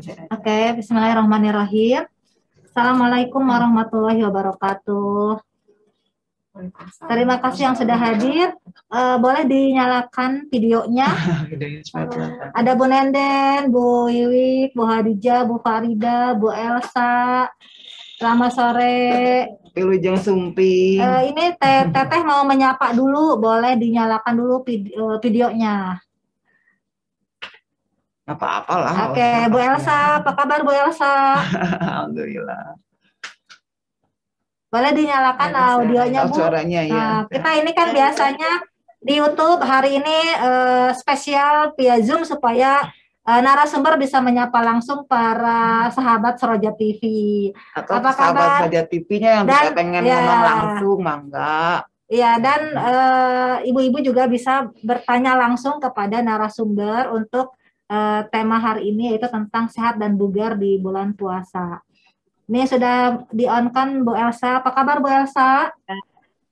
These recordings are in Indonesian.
Oke, bismillahirrahmanirrahim. Assalamualaikum warahmatullahi wabarakatuh. Terima kasih yang sudah hadir. Boleh dinyalakan videonya. Ada Bu Nenden, Bu Wiwik, Bu Hadijah, Bu Farida, Bu Elsa. Selamat sore. Wilujeng Sumpi. Ini Teteh mau menyapa dulu. Boleh dinyalakan dulu videonya. Apa-apa lah. Oke, Bu Elsa, apa kabar Bu Elsa? Alhamdulillah. Boleh dinyalakan audionya Bu. Suaranya ya. Nah, kita ini kan biasanya di YouTube hari ini spesial via Zoom supaya narasumber bisa menyapa langsung para sahabat Seroja TV. Atau apa sahabat kabar? Seroja TV-nya yang bisa pengen ngomong langsung, mangga. Iya, dan ibu-ibu juga bisa bertanya langsung kepada narasumber untuk tema hari ini yaitu tentang sehat dan bugar di bulan puasa. Ini sudah di-on-kan Bu Elsa. Apa kabar Bu Elsa?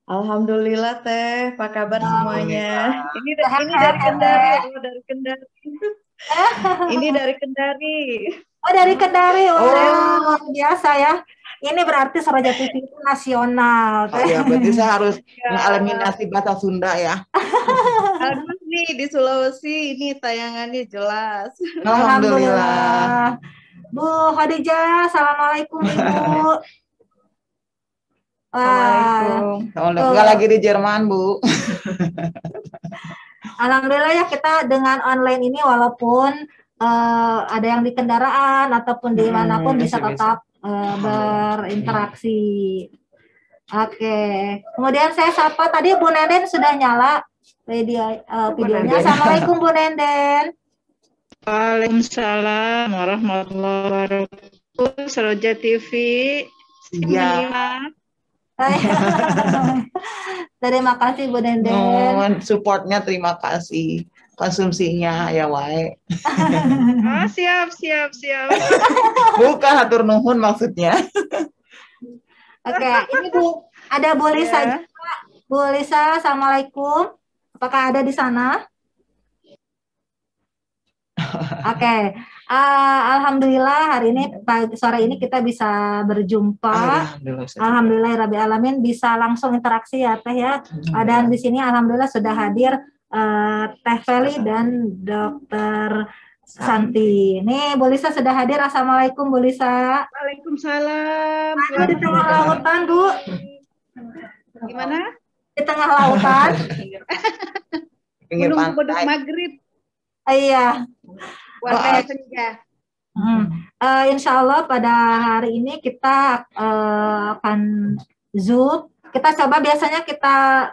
Alhamdulillah Teh, apa kabar semuanya? Ini dari Kendari, dari Kendari. Ini dari Kendari. Oh, dari Kendari. Luar biasa ya. Ini berarti Seroja TV itu nasional. Oh ya, berarti saya harus mengeliminasi bahasa Sunda ya. Harus nih di Sulawesi ini tayangannya jelas. Alhamdulillah. Bu Khadijah, assalamualaikum Ibu. Assalamualaikum. Enggak lagi di Jerman Bu. Alhamdulillah ya, kita dengan online ini walaupun ada yang di kendaraan ataupun di manapun bisa tetap berinteraksi. Oke. Kemudian saya sapa tadi Bu Nenden sudah nyala videonya. Assalamualaikum Bu Nenden. Waalaikumsalam warahmatullahi wabarakatuh. Seroja TV. Iya. Terima kasih Bu Nenden. Supportnya terima kasih. Konsumsinya ya wae. Siap. Bukan hatur nuhun maksudnya. Oke, ini Bu, ada Bu Lisa juga. Bu Lisa, assalamualaikum. Apakah ada di sana? Oke, alhamdulillah hari ini sore ini kita bisa berjumpa. Alhamdulillah Rabbil Alamin bisa langsung interaksi ya Teh ya. Dan di sini alhamdulillah sudah hadir Teh Feli dan Dokter Santi. Nih Bu Lisa sudah hadir. Assalamualaikum Bu Lisa. Waalaikumsalam. Di tengah lautan Bu. Gimana? Di tengah lautan. Belum beduk maghrib. Iya. Warga senja. Insya Allah pada hari ini kita akan Zoom. Kita coba biasanya kita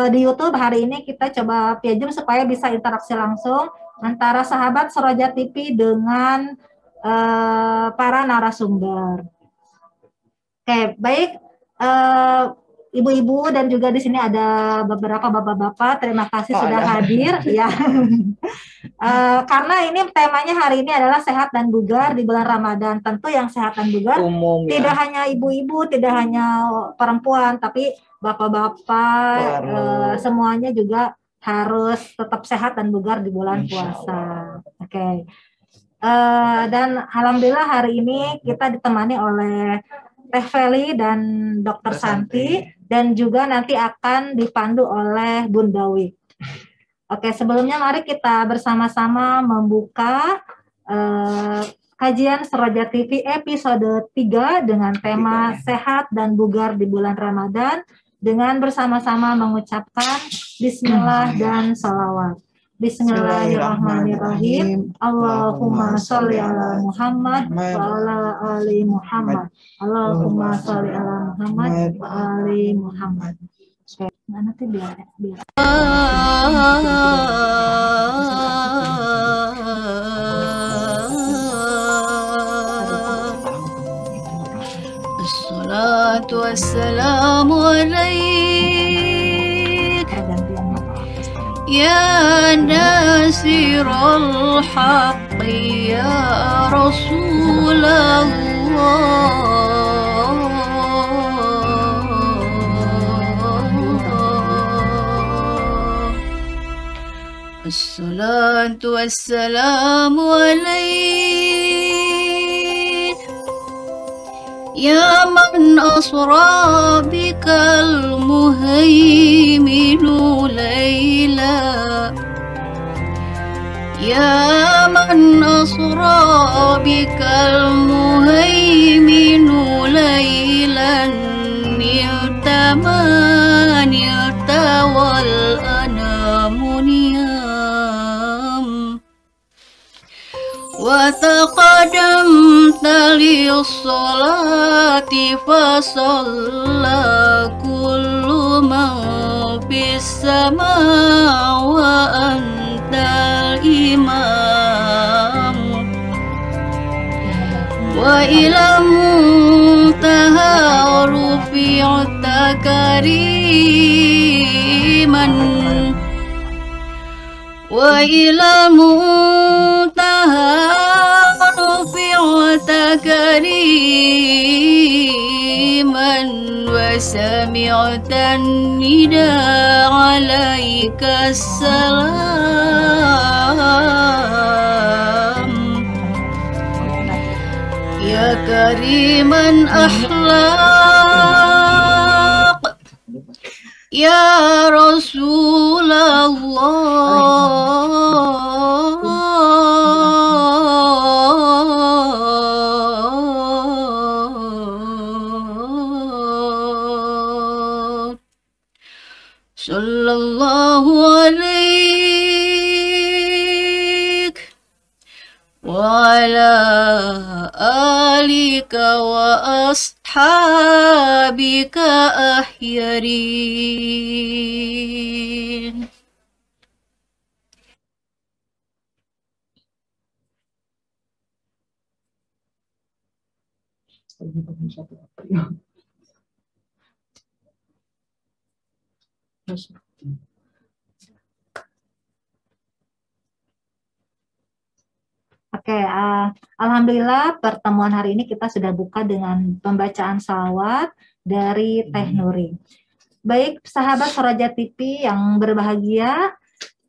di YouTube, hari ini kita coba via Zoom supaya bisa interaksi langsung antara sahabat Seroja TV dengan para narasumber. Oke, baik. Ibu-ibu dan juga di sini ada beberapa bapak-bapak, terima kasih sudah hadir ya. Karena ini temanya hari ini adalah sehat dan bugar di bulan Ramadan. Tentu yang sehat dan bugar tidak hanya ibu-ibu, tidak hanya perempuan, tapi bapak-bapak semuanya juga harus tetap sehat dan bugar di bulan puasa. Oke. Dan alhamdulillah hari ini kita ditemani oleh Teh Feli dan Dokter Santi, dan juga nanti akan dipandu oleh Bunda Wik. Oke, sebelumnya mari kita bersama-sama membuka kajian Seroja TV episode 3 dengan tema sehat dan bugar di bulan Ramadan dengan bersama-sama mengucapkan Bismillah dan salawat. Bismillahirrahmanirrahim. Allahumma sholli ala Muhammad wa ala ali Muhammad. Allahumma sholli ala Muhammad wa ali Muhammad. Mana tuh biar. Assalatu wassalamu alaik ya nasirul haqqi ya Rasulullah. Assalatu wassalamu alaik يا من أسرى بك المهيمن ليلا يا من أسرى بك المهيمن ليلا نلت ما نلت والأنام نيام وتقدمت للصلاة فصلى كل من في السماء وأنت الإمام وإلى المنتهى رفعت كريما وإلى المنتهى رفعت كريما وسمعت النداء عليك السلام يا كريما أخلاق يا رسول الله صلى الله عليك وعلى آلك وأصحابك أحيرين. Oke, alhamdulillah pertemuan hari ini kita sudah buka dengan pembacaan salawat dari Teh Nuri. Baik, sahabat Soroja TV yang berbahagia,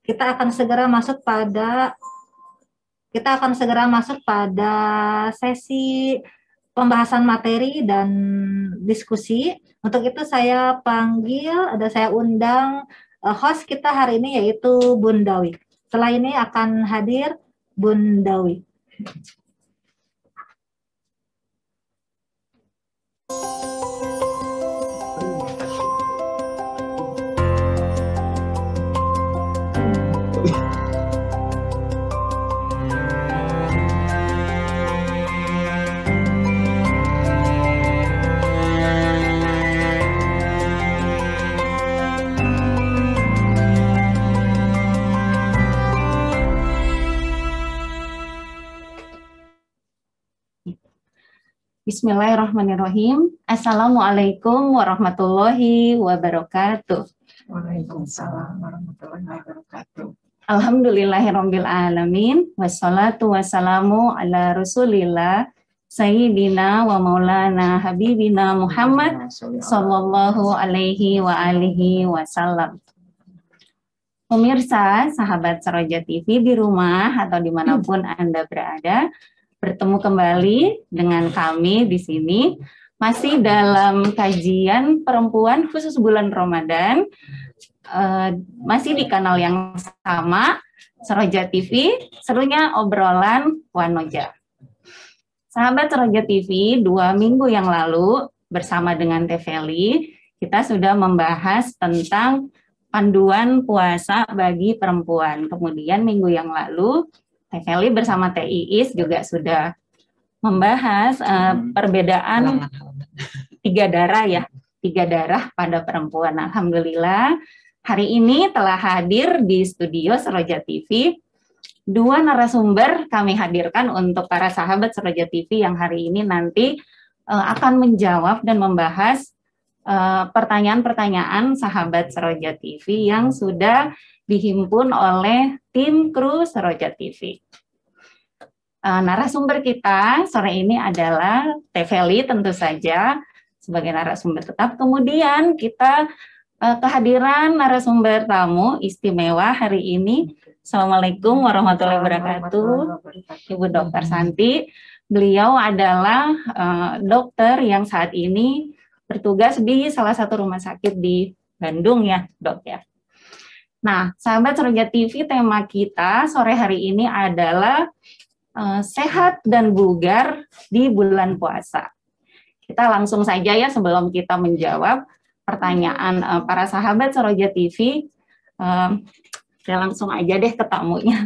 kita akan segera masuk pada sesi pembahasan materi dan diskusi. Untuk itu saya undang host kita hari ini yaitu Bun Dawi. Setelah ini akan hadir Bun Dawi. Bismillahirrahmanirrahim. Assalamualaikum warahmatullahi wabarakatuh. Waalaikumsalam warahmatullahi wabarakatuh. Alhamdulillahirabbil alamin wassalatu wassalamu ala Rasulillah sayyidina wa maulana habibina Muhammad sallallahu alaihi wa alihi wasallam. Pemirsa, sahabat Soroja TV di rumah atau dimanapun Anda berada, bertemu kembali dengan kami di sini, masih dalam kajian perempuan khusus bulan Ramadan, masih di kanal yang sama, Soroja TV, serunya obrolan Wanoja. Sahabat Soroja TV, 2 minggu yang lalu bersama dengan Teh Feli, kita sudah membahas tentang panduan puasa bagi perempuan. Kemudian minggu yang lalu, Teh Feli bersama Teh Iis juga sudah membahas perbedaan 3 darah ya, 3 darah pada perempuan. Alhamdulillah, hari ini telah hadir di studio Soroja TV 2 narasumber kami hadirkan untuk para sahabat Soroja TV yang hari ini nanti akan menjawab dan membahas pertanyaan-pertanyaan sahabat Soroja TV yang sudah dihimpun oleh tim kru Soroja TV. Narasumber kita sore ini adalah Teh Feli tentu saja sebagai narasumber tetap. Kemudian kita kehadiran narasumber tamu istimewa hari ini. Assalamualaikum warahmatullahi wabarakatuh, Ibu Dr. Santi. Beliau adalah dokter yang saat ini bertugas di salah satu rumah sakit di Bandung ya, Dok ya. Nah, sahabat Seroja TV, tema kita sore hari ini adalah sehat dan bugar di bulan puasa. Kita langsung saja ya sebelum kita menjawab pertanyaan para sahabat Seroja TV. Saya langsung aja deh ke tamunya.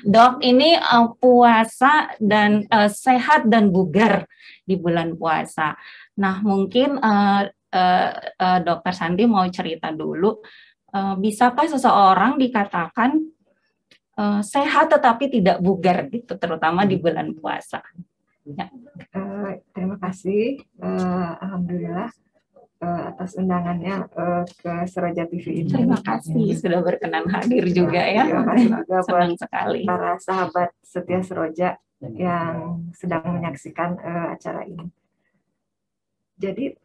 Dok, ini puasa dan sehat dan bugar di bulan puasa. Nah, mungkin Dokter Santi mau cerita dulu, bisakah seseorang dikatakan sehat tetapi tidak bugar gitu, terutama di bulan puasa? Ya. Terima kasih, alhamdulillah atas undangannya ke Seroja TV ini. Terima kasih sudah berkenan hadir juga ya. Terima kasih juga Senang buat sekali para sahabat setia Seroja yang sedang menyaksikan acara ini. Jadi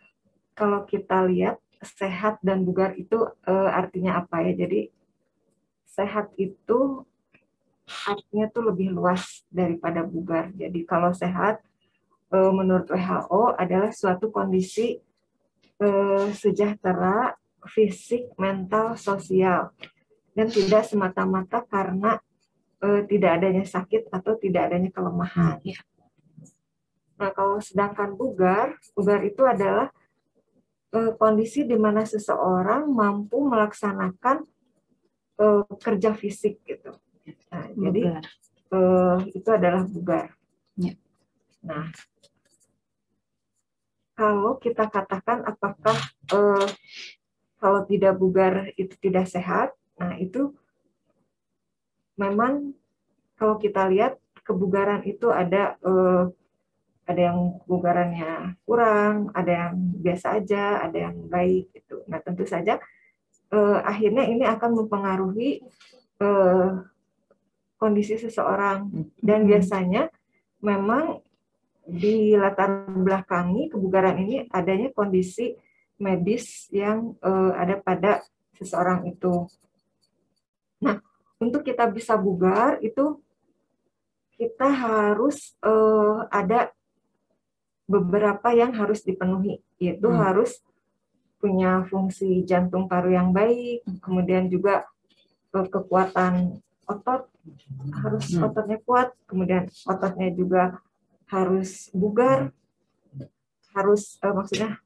kalau kita lihat sehat dan bugar itu artinya apa ya? Jadi sehat itu artinya tuh lebih luas daripada bugar. Jadi kalau sehat menurut WHO adalah suatu kondisi sejahtera fisik, mental, sosial, dan tidak semata-mata karena tidak adanya sakit atau tidak adanya kelemahan. Nah, kalau sedangkan bugar itu adalah kondisi di mana seseorang mampu melaksanakan kerja fisik gitu. Nah, jadi itu adalah bugar. Ya. Nah, kalau kita katakan apakah kalau tidak bugar itu tidak sehat, nah itu memang kalau kita lihat kebugaran itu ada yang kebugarannya kurang, ada yang biasa aja, ada yang baik gitu. Nah, tentu saja akhirnya ini akan mempengaruhi kondisi seseorang, dan biasanya memang di latar belakangi kebugaran ini adanya kondisi medis yang ada pada seseorang itu. Nah, untuk kita bisa bugar itu kita harus ada beberapa yang harus dipenuhi, yaitu harus punya fungsi jantung paru yang baik, kemudian juga kekuatan otot, harus ototnya kuat, kemudian ototnya juga harus bugar, harus maksudnya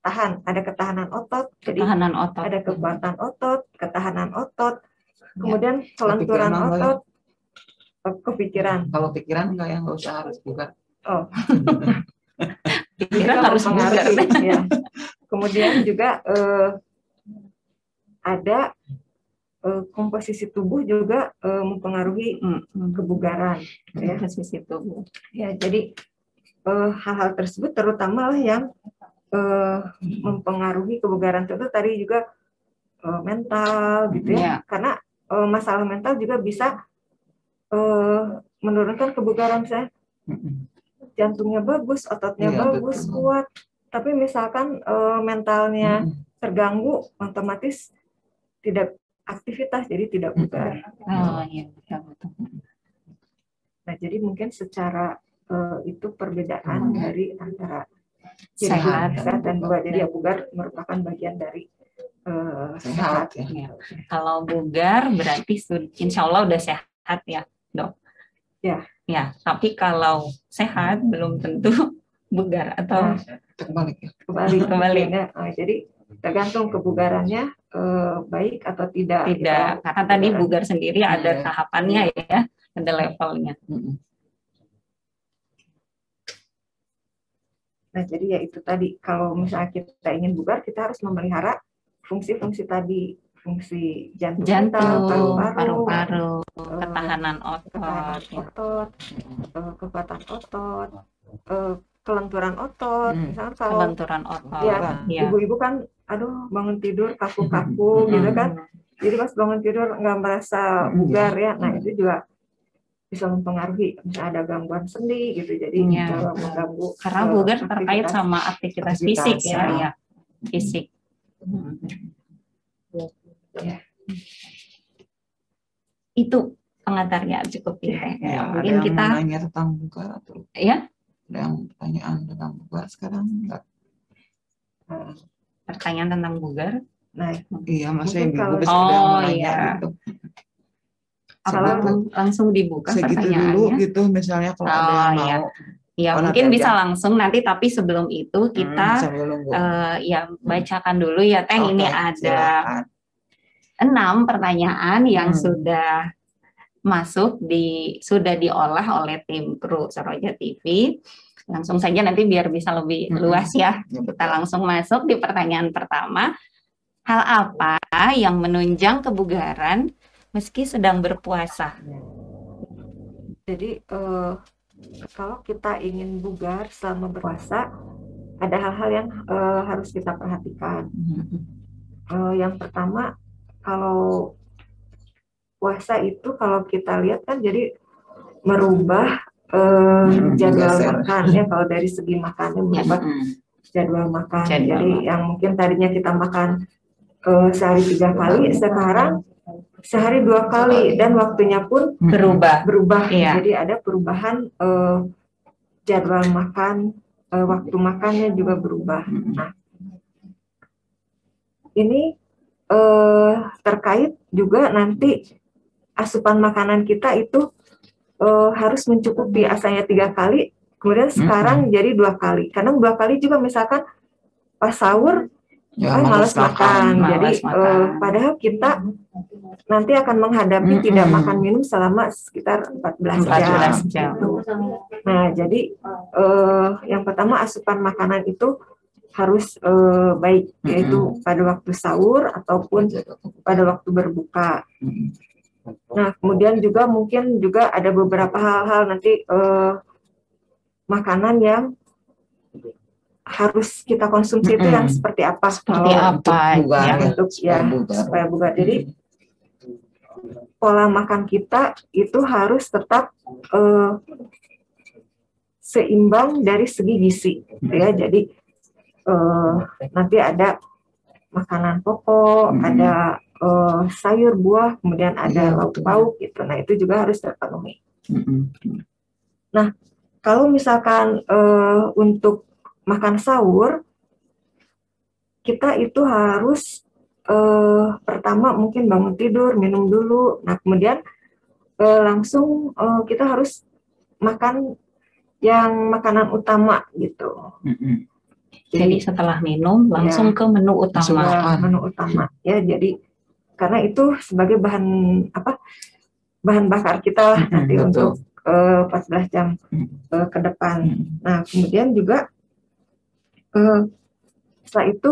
tahan, ada ketahanan otot, ketahanan otot, ada kekuatan otot, ketahanan otot, kemudian kelenturan otot, kepikiran. Kalau pikiran nggak usah harus bugar. Oh, pikiran harus bugar. Ya. Kemudian juga ada komposisi tubuh juga mempengaruhi kebugaran. Ya. Komposisi tubuh. Ya, jadi hal-hal tersebut terutama lah yang mempengaruhi kebugaran itu tadi juga mental gitu ya. Karena masalah mental juga bisa menurunkan kebugaran saya. Jantungnya bagus, ototnya bagus, kuat. Tapi misalkan mentalnya terganggu, otomatis tidak aktivitas, jadi tidak bugar. Oh iya, betul. Nah, jadi mungkin secara itu perbedaan dari antara sehat dan bugar. Jadi ya bugar merupakan bagian dari sehat. Ya. Kalau bugar berarti insya Allah udah sehat ya, Dok. Ya. Ya, tapi kalau sehat belum tentu bugar atau kembali. Ya. Jadi tergantung kebugarannya baik atau tidak. Tidak, karena tadi bugar sendiri ada tahapannya ya, ada levelnya. Nah, jadi ya itu tadi, kalau misalnya kita ingin bugar, kita harus memelihara fungsi-fungsi tadi, fungsi jantung, paru-paru, ketahanan otot, kekuatan otot, kelenturan otot. Misalkan kalau kelenturan otot. Ya, ibu-ibu kan, aduh bangun tidur kaku-kaku gitu kan. Jadi pas bangun tidur nggak merasa bugar ya. Nah, itu juga bisa mempengaruhi, misalnya ada gangguan sendi gitu, jadi mengganggu. Karena bugar terkait sama aktivitas fisik ya, fisik. Ya. Itu pengantarnya cukup ya. Ya, ada Mungkin yang kita mau nanya tentang bugar atau ya ada yang pertanyaan tentang bugar sekarang enggak? pertanyaan tentang bugar. Nah, Iya, maksudnya Mungkin ibu kalau- ada yang mau Oh, nanya iya. gitu. Apa Segitu- langsung dibuka Segitu dulu pertanyaannya? gitu misalnya kalau ada Oh, yang iya. mau. Ya, Oh, mungkin nanti bisa aja. langsung nanti, tapi sebelum itu kita sambil nunggu. ya bacakan dulu ya Teh. Oke, Ini ada silakan. 6 pertanyaan yang Hmm. sudah masuk sudah diolah oleh tim kru Seroja TV. Langsung saja nanti biar bisa lebih luas ya. Ya, Kita betul. langsung masuk di pertanyaan pertama. Hal apa yang menunjang kebugaran meski sedang berpuasa? Jadi kalau kita ingin bugar selama berpuasa, ada hal-hal yang harus kita perhatikan. Yang pertama, kalau puasa itu kalau kita lihat kan jadi merubah jadwal geser. makan ya. Kalau dari segi makannya merubah jadwal makan. Jadwal Jadi makan. yang mungkin tadinya kita makan sehari 3 kali, sekarang sehari 2 kali, dan waktunya pun Berubah. Iya. Jadi ada perubahan jadwal makan, waktu makannya juga berubah. Nah, ini terkait juga nanti asupan makanan kita itu harus mencukupi. Asalnya 3 kali, kemudian sekarang jadi 2 kali. Kadang 2 kali juga misalkan pas sahur Ya, malas makan. Malas Jadi makan. padahal kita nanti akan menghadapi tidak makan minum selama sekitar 14 jam. 14 jam. Nah, jadi yang pertama asupan makanan itu harus baik, yaitu pada waktu sahur ataupun pada waktu berbuka. Nah, kemudian juga mungkin juga ada beberapa hal-hal nanti makanan yang harus kita konsumsi itu yang seperti apa? Seperti apa? bugar, Ya. Untuk ya supaya bugar. Jadi pola makan kita itu harus tetap seimbang dari segi gizi, gitu ya. Jadi nanti ada makanan pokok, ada sayur buah, kemudian ada lauk pauk gitu. Nah, itu juga harus terpenuhi. Nah, kalau misalkan untuk makan sahur, kita itu harus pertama mungkin bangun tidur, minum dulu. Nah, kemudian langsung kita harus makan yang makanan utama gitu. Jadi setelah minum langsung ke menu utama. Menu utama ya. Jadi karena itu sebagai bahan bakar kita lah nanti untuk 14 jam ke depan. Nah, kemudian juga setelah itu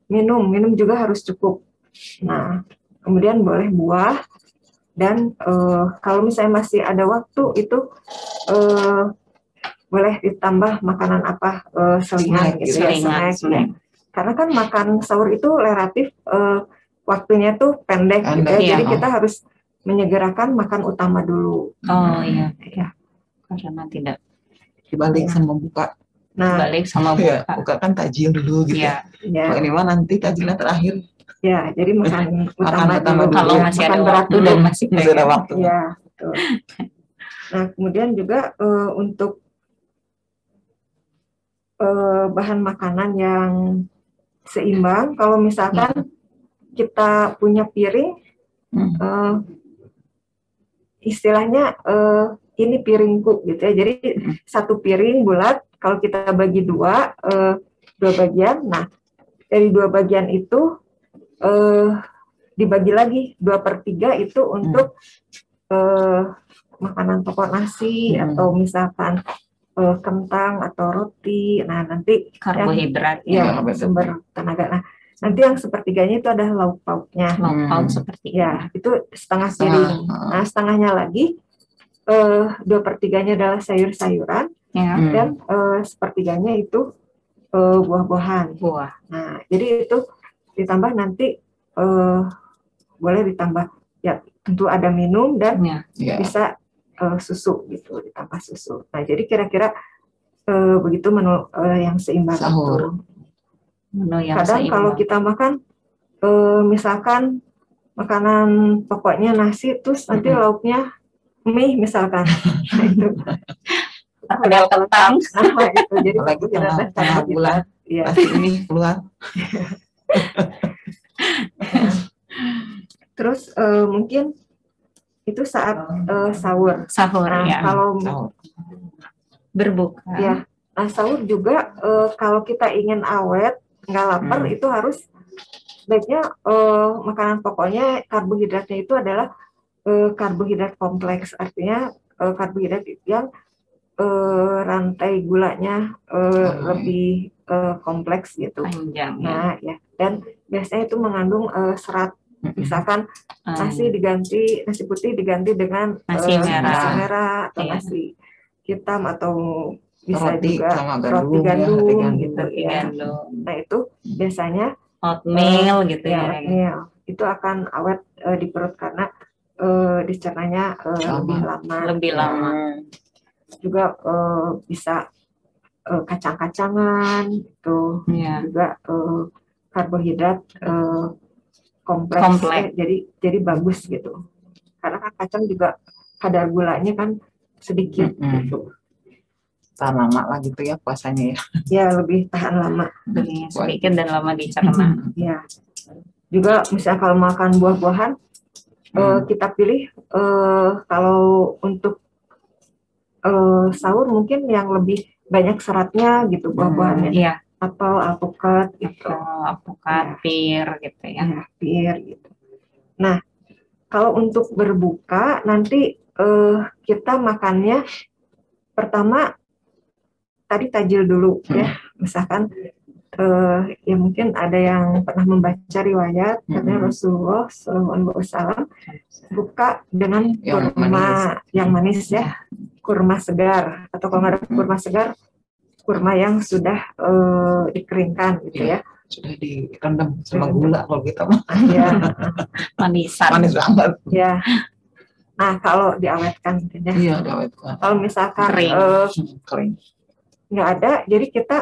minum juga harus cukup. Nah, kemudian boleh buah, dan kalau misalnya masih ada waktu itu boleh ditambah makanan apa, selingan gitu ya, snack. Ya. Karena kan makan sahur itu relatif waktunya tuh pendek gitu ya. Jadi kita harus menyegerakan makan utama dulu. Oh iya. Karena tidak dibalik sama buka. Nah, balik sama buka. Buka kan takjil dulu gitu. Iya. Ya. Ini mah nanti takjilnya terakhir. Ya, jadi makan utama utama dulu. Kalau masih ada waktu dan masih ada waktu. Ya, betul. Nah, kemudian juga untuk bahan makanan yang seimbang, kalau misalkan kita punya piring, istilahnya ini piringku gitu ya. Jadi satu piring bulat, kalau kita bagi dua bagian, nah dari 2 bagian itu dibagi lagi 2/3 itu untuk makanan pokok nasi atau misalkan kentang atau roti. Nah, nanti karbohidrat sumber tenaga. Nah, nanti yang sepertiganya itu adalah lauk pauknya. Lauk pauk seperti ya, itu setengah piring. Nah, setengahnya lagi 2/3 adalah sayur-sayuran, dan sepertiganya itu buah-buahan. Nah, jadi itu ditambah nanti boleh ditambah ya, tentu ada minum dan bisa susu gitu, ditambah susu. Nah, jadi kira-kira begitu menu yang seimbang sahur. Kadang kalau kita makan misalkan makanan pokoknya nasi, terus nanti lauknya mie misalkan. Nah, itu. Perkedel kentang. Nah, itu jadi Apalagi tengah bulan Iya. pasti ini keluar. Terus mungkin itu saat sahur. Sahur Nah, ya. kalau Berbuka. ya, nah sahur juga kalau kita ingin awet, nggak lapar, itu harus baiknya makanan pokoknya karbohidratnya itu adalah karbohidrat kompleks, artinya karbohidrat yang rantai gulanya lebih kompleks gitu. Panjang ya. Nah ya, dan biasanya itu mengandung serat. Misalkan nasi putih diganti dengan Nasi merah. merah atau Iya. nasi hitam, atau bisa Roti juga sama roti gandum, ya, gandum roti gandum. gitu Roti ya. gandum. Nah itu biasanya Oatmeal gitu ya. oatmeal itu akan awet di perut karena dicernanya lebih lama. Lebih lama. Juga bisa kacang-kacangan itu Iya. juga karbohidrat kompleks. Jadi bagus gitu. Karena kan kacang juga kadar gulanya kan sedikit gitu. Tahan lama lah gitu ya puasanya ya. Ya lebih tahan lama. Lebih sedikit dan lama dicerna. Ya. Juga misalnya kalau makan buah-buahan kita pilih kalau untuk sahur mungkin yang lebih banyak seratnya gitu buah-buahannya. Iya. Apel, alpukat gitu. Alpukat, pir gitu ya. Ya, pir gitu. Nah, kalau untuk berbuka nanti kita makannya pertama tadi tajil dulu ya. Misalkan ya mungkin ada yang pernah membaca riwayat katanya Rasulullah SAW buka dengan kurma yang manis ya, kurma segar, atau kalau nggak ada kurma segar, kurma yang sudah dikeringkan gitu ya. Sudah direndam sama gula kalau kita mah. Ya. Manisan. Manis banget. Ya. Nah kalau diawetkan gitu ya. Iya, diawetkan. Kalau misalkan Kering. nggak ada, jadi kita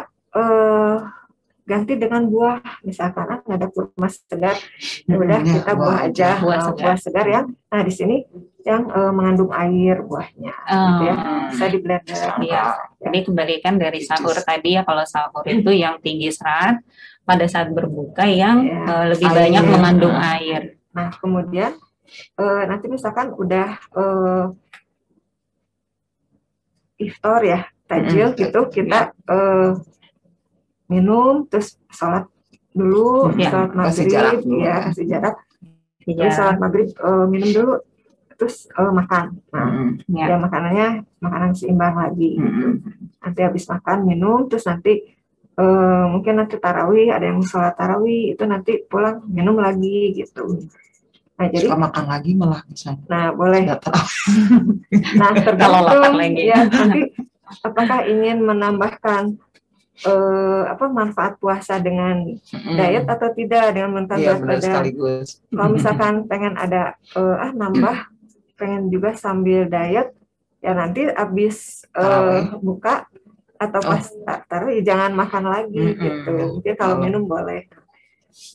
ganti dengan buah, misalkan nggak ada kurma segar, udah kita buah aja, buah segar yang, nah di sini yang mengandung air buahnya, gitu ya, bisa di blender. Iya. Jadi kebalikan dari sahur tadi ya, kalau sahur itu yang tinggi serat, pada saat berbuka yang lebih banyak mengandung air. Nah kemudian nanti misalkan udah iftar ya, tajil gitu, kita minum, terus sholat dulu, sholat maghrib, ya kasih jarak, terus sholat maghrib minum dulu, terus makan. Nah, ya makanannya makanan seimbang lagi. Nanti habis makan minum, terus nanti mungkin nanti tarawih, ada yang sholat tarawih, itu nanti pulang minum lagi gitu. Nah jadi makan lagi malah bisa. Nah boleh. Nah Kalau lapar lagi. Ya nanti apakah ingin menambahkan manfaat puasa dengan diet atau tidak, dengan menambah badan. Kalau misalkan pengen ada nambah, pengen juga sambil diet, ya nanti habis buka atau pas taruh ya jangan makan lagi gitu. Mungkin kalau minum boleh,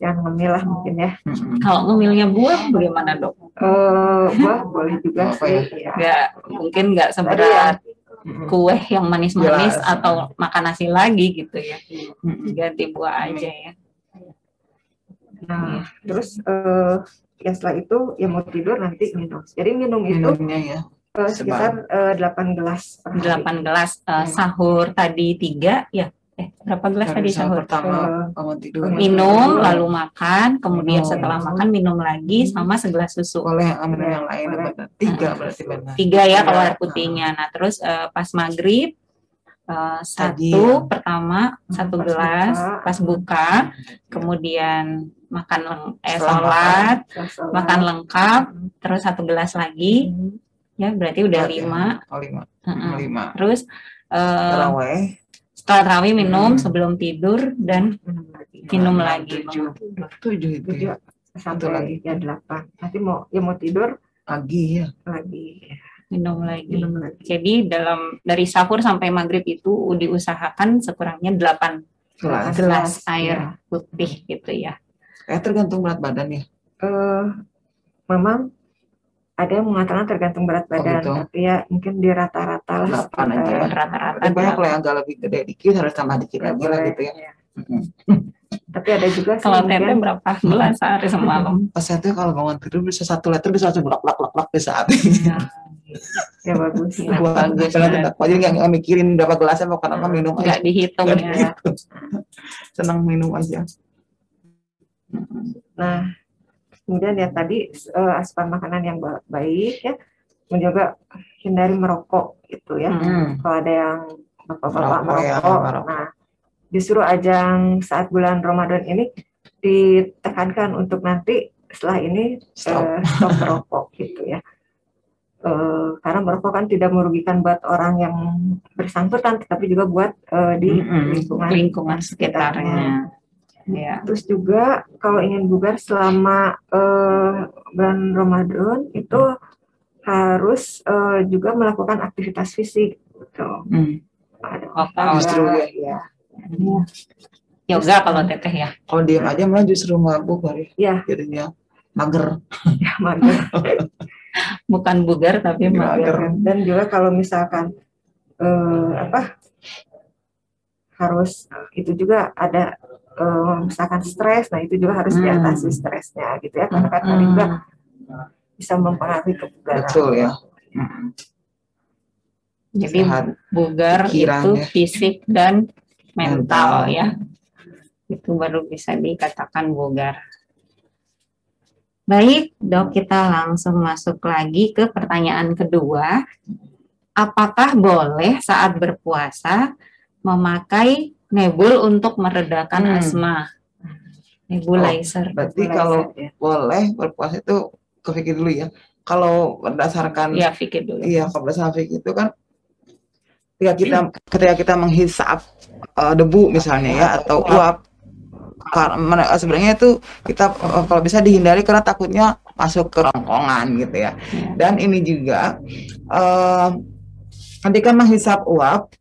yang ngemil lah mungkin ya. Kalau ngemilnya buah bagaimana dok? Buah boleh juga sih. Ya. Mungkin nggak seberat kue yang manis-manis atau makan nasi lagi gitu ya. Ganti buah aja ya. Nah, terus ya setelah itu ya mau tidur nanti minum. Jadi minum itu sekitar 8 gelas. 8 gelas sahur tadi 3 ya. Berapa gelas tadi sahur? Pertama tidur. Minum lalu makan, kemudian setelah makan minum lagi sama segelas susu. Boleh ambil yang lain benar. 3 berarti benar. 3 ya kalau air putihnya. Nah terus pas maghrib pertama 1 gelas, pas buka, kemudian makan sholat, makan lengkap, terus 1 gelas lagi, ya berarti udah 5. 5. Terus setelah tarawih minum sebelum tidur dan minum lagi. 7 itu ya. Sampai ya 8. Nanti mau tidur lagi ya. Minum lagi. Jadi dari sahur sampai maghrib itu diusahakan sekurangnya 8 gelas air putih gitu ya. Tergantung berat badan ya. memang ada yang mengatakan tergantung berat badan, gitu. tapi ya mungkin di rata-rata lah 8 aja. Rata-rata Banyak kalau yang agak lebih gede dikit harus tambah dikit nggak lagi lah boleh. gitu ya. Ya. Tapi ada juga sih Kalau mungkin Teteh berapa gelas sehari semalam? Pas saya tuh kalau bangun tidur bisa 1 liter bisa langsung blak di saat ya bagus. Ya, bagus. Jadi nggak mikirin berapa gelasnya, pokoknya minum aja. Nggak dihitung Nggak ya. dihitung. Senang minum aja. Nah, kemudian ya tadi asupan makanan yang baik ya, dan juga hindari merokok gitu ya. Kalau ada yang bapak-bapak merokok, nah justru ajang saat bulan Ramadan ini ditekankan untuk nanti setelah ini stop merokok gitu ya. Karena merokok kan tidak merugikan buat orang yang bersangkutan, tetapi juga buat di lingkungan sekitarnya. Ya. Terus juga kalau ingin bugar selama bulan Ramadan itu harus juga melakukan aktivitas fisik gitu. Justru ya. Yoga kalau Teteh ya. Kalau diam aja malah justru mabuk kali. Ya. Jadinya mager. Ya, mager. Bukan bugar tapi mager. Dan juga kalau misalkan harus itu juga ada misalkan stres, nah itu juga harus diatasi stresnya gitu ya, karena kan juga bisa mempengaruhi kebugaran. Betul ya. Jadi Sehat bugar pikiran, itu ya. fisik dan mental ya. Itu baru bisa dikatakan bugar. Baik, Dok, kita langsung masuk lagi ke pertanyaan kedua. Apakah boleh saat berpuasa memakai nebul untuk meredakan asma? Nebulizer. Berarti kalau boleh berpuasa itu kepikir dulu ya. Kalau berdasarkan pikir dulu. Iya, kalau berdasarkan fikih itu kan ketika kita menghisap debu misalnya ya atau uap, sebenarnya itu kita kalau bisa dihindari karena takutnya masuk ke rongkongan gitu ya. Dan ini juga ketika menghisap uap,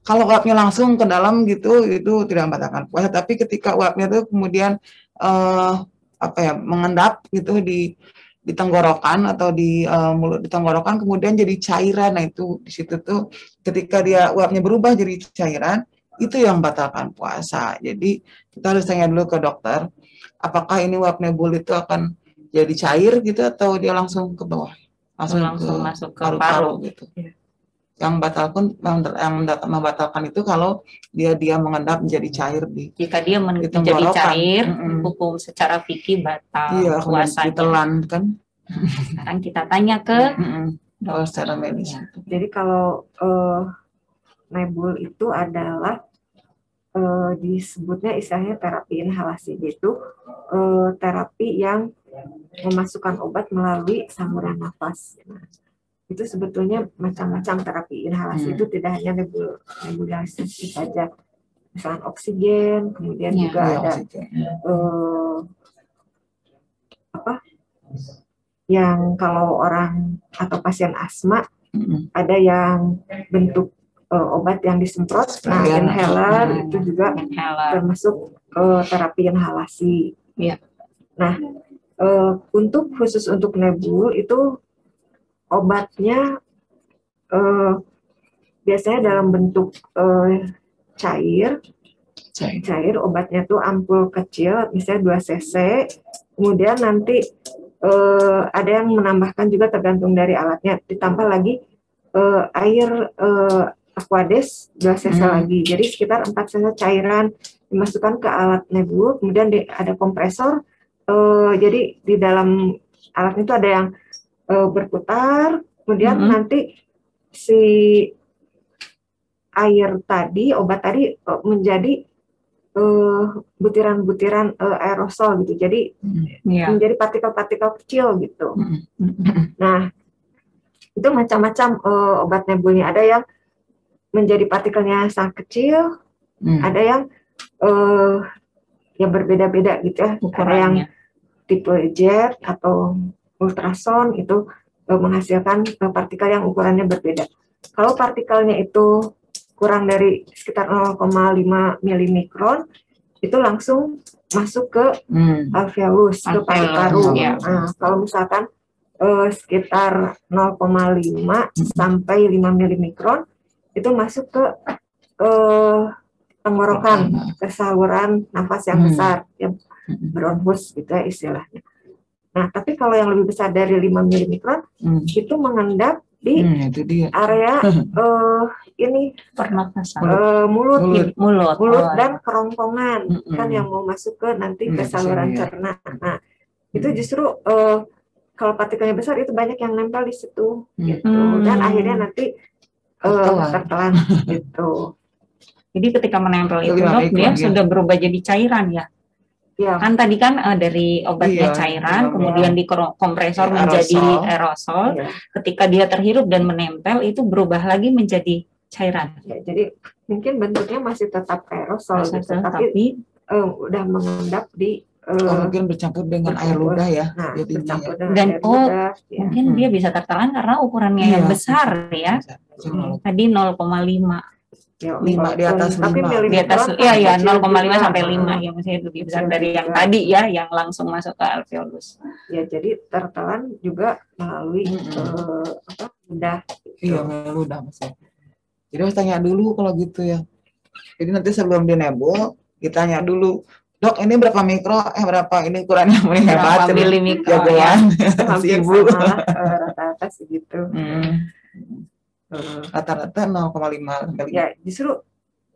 kalau uapnya langsung ke dalam gitu itu tidak membatalkan puasa, tapi ketika uapnya itu kemudian mengendap gitu di tenggorokan atau di mulut, di tenggorokan kemudian jadi cairan. Nah itu di situ tuh ketika dia uapnya berubah jadi cairan, itu yang membatalkan puasa. Jadi kita harus tanya dulu ke dokter, apakah ini uap nebul itu akan jadi cair gitu atau dia langsung ke bawah, langsung masuk ke paru-paru gitu. Yang membatalkan itu kalau dia mengendap menjadi cair jika dia menjadi cair, hukum secara fikih batal. Iya, puasanya. ditelan kan. Sekarang kita tanya ke dokter secara medis. Jadi kalau nebul itu adalah disebutnya istilahnya terapi inhalasi, yaitu terapi yang memasukkan obat melalui saluran nafas. Itu sebetulnya macam-macam terapi inhalasi itu tidak hanya nebulisasi saja, misalnya oksigen, kemudian juga ada yang kalau orang atau pasien asma ada yang bentuk obat yang disemprot, nah inhaler itu juga termasuk terapi inhalasi. Nah khusus untuk nebul itu obatnya biasanya dalam bentuk cair, obatnya tuh ampul kecil, misalnya 2 cc, kemudian nanti ada yang menambahkan juga tergantung dari alatnya, ditambah lagi air Aquades 2 cc lagi, jadi sekitar 4 cc cairan dimasukkan ke alat nebul, kemudian ada kompresor, jadi di dalam alat itu ada yang berputar, kemudian nanti si air tadi, obat tadi menjadi butiran-butiran aerosol gitu, jadi menjadi partikel-partikel kecil gitu. Nah, itu macam-macam obat nebulnya, ada yang menjadi partikelnya sangat kecil, ada yang berbeda-beda gitu ya, ada yang tipe jet atau ultrason itu menghasilkan partikel yang ukurannya berbeda. Kalau partikelnya itu kurang dari sekitar 0,5 milimikron, itu langsung masuk ke alveolus, ke paru-paru. Ya. Nah, kalau misalkan sekitar 0,5 sampai 5 milimikron itu masuk ke tenggorokan, ke saluran nafas yang besar, yang bronchus gitu ya istilahnya. Nah, tapi kalau yang lebih besar dari 5 milimikron itu mengendap di itu dia. area ini Pernapasan. mulut dan kerongkongan kan yang mau masuk ke nanti ke saluran cerna. Nah, itu justru kalau partikelnya besar itu banyak yang nempel di situ gitu, dan akhirnya nanti tertelan gitu. Jadi ketika menempel itu dok, dia sudah berubah jadi cairan ya? Ya. Kan tadi kan dari obatnya cairan, kemudian di kompresor menjadi aerosol. Ya. Ketika dia terhirup dan menempel itu berubah lagi menjadi cairan. Ya, jadi mungkin bentuknya masih tetap aerosol, gitu, tapi udah mengendap di mungkin bercampur dengan air ludah ya. Nah, jadinya ya. Dan mungkin dia bisa tertelan karena ukurannya yang besar ya. Tadi 0,5. 5 di atas 5. Di atas ya 0,5 sampai 5 ya, maksudnya lebih besar dari yang tadi ya, yang langsung masuk ke alveolus. Ya, jadi tertelan juga melalui ludah. Iya, melalui ludah maksudnya. Jadi harus tanya dulu kalau gitu ya. Jadi nanti sebelum dinebul kita tanya dulu, dok ini berapa mikro, berapa ini ukurannya hebat, milimikro jagoan, hampir ibu. Rata-rata segitu. Rata-rata 0,5. Ya, justru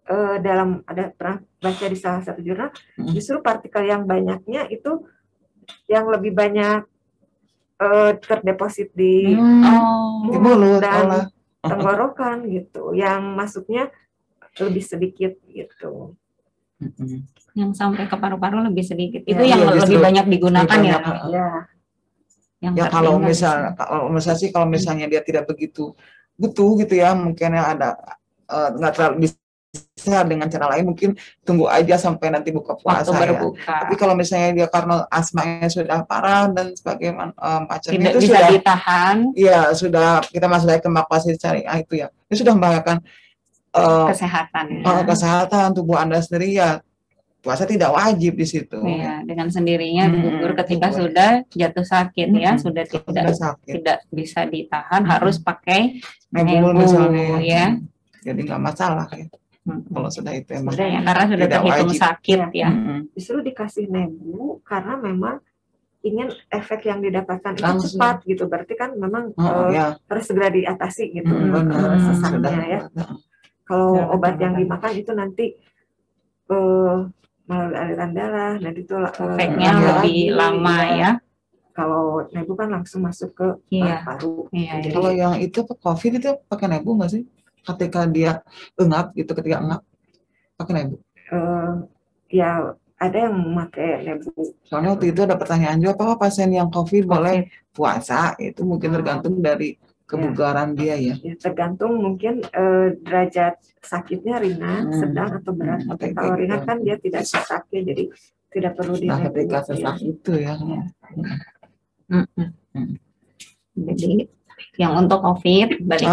ada pernah baca di salah satu jurnal, justru partikel yang banyaknya itu yang lebih banyak terdeposit di mulut dan tenggorokan gitu, yang masuknya lebih sedikit gitu. Yang sampai ke paru-paru lebih sedikit. Itu yang lebih banyak digunakan ya. Ya kalau misalnya dia tidak begitu butuh gitu ya, mungkin yang ada nggak terlalu bisa dengan cara lain, mungkin tunggu aja sampai nanti buka puasa ya. Tapi kalau misalnya dia karena asmanya sudah parah dan sebagainya macamnya itu bisa sudah ditahan. Iya, sudah kita masuk lagi ke makwasi syariah itu ya. Itu sudah membahayakan kesehatan. Kesehatan tubuh Anda sendiri ya. Puasa tidak wajib di situ. Iya, dengan sendirinya gugur ketika sudah jatuh sakit ya, sudah tidak bisa ditahan, harus pakai nebul misalnya ya. Jadi nggak masalah ya. Kalau sudah itu emang ya, karena sudah terhitung sakit ya. Justru dikasih nebu karena memang ingin efek yang didapatkan itu cepat gitu. Berarti kan memang harus segera diatasi gitu sesaknya ya. Kalau obat yang dimakan itu nanti melalui aliran darah, nanti itu efeknya lebih lama ya. Kalau nebu kan langsung masuk ke paru. Jadi, kalau yang itu COVID itu pakai nebu nggak sih? Ketika dia engap gitu, ketika engap pakai nebu? Ya ada yang memakai nebu. Soalnya waktu itu ada pertanyaan juga, apakah pasien yang COVID boleh puasa? Itu mungkin tergantung dari kebugaran dia ya. Tergantung mungkin derajat sakitnya ringan, sedang atau berat. Kalau ringan kan dia tidak sesak ya, jadi tidak perlu di nebu. Ketika sesak itu ya. Jadi yang untuk COVID balik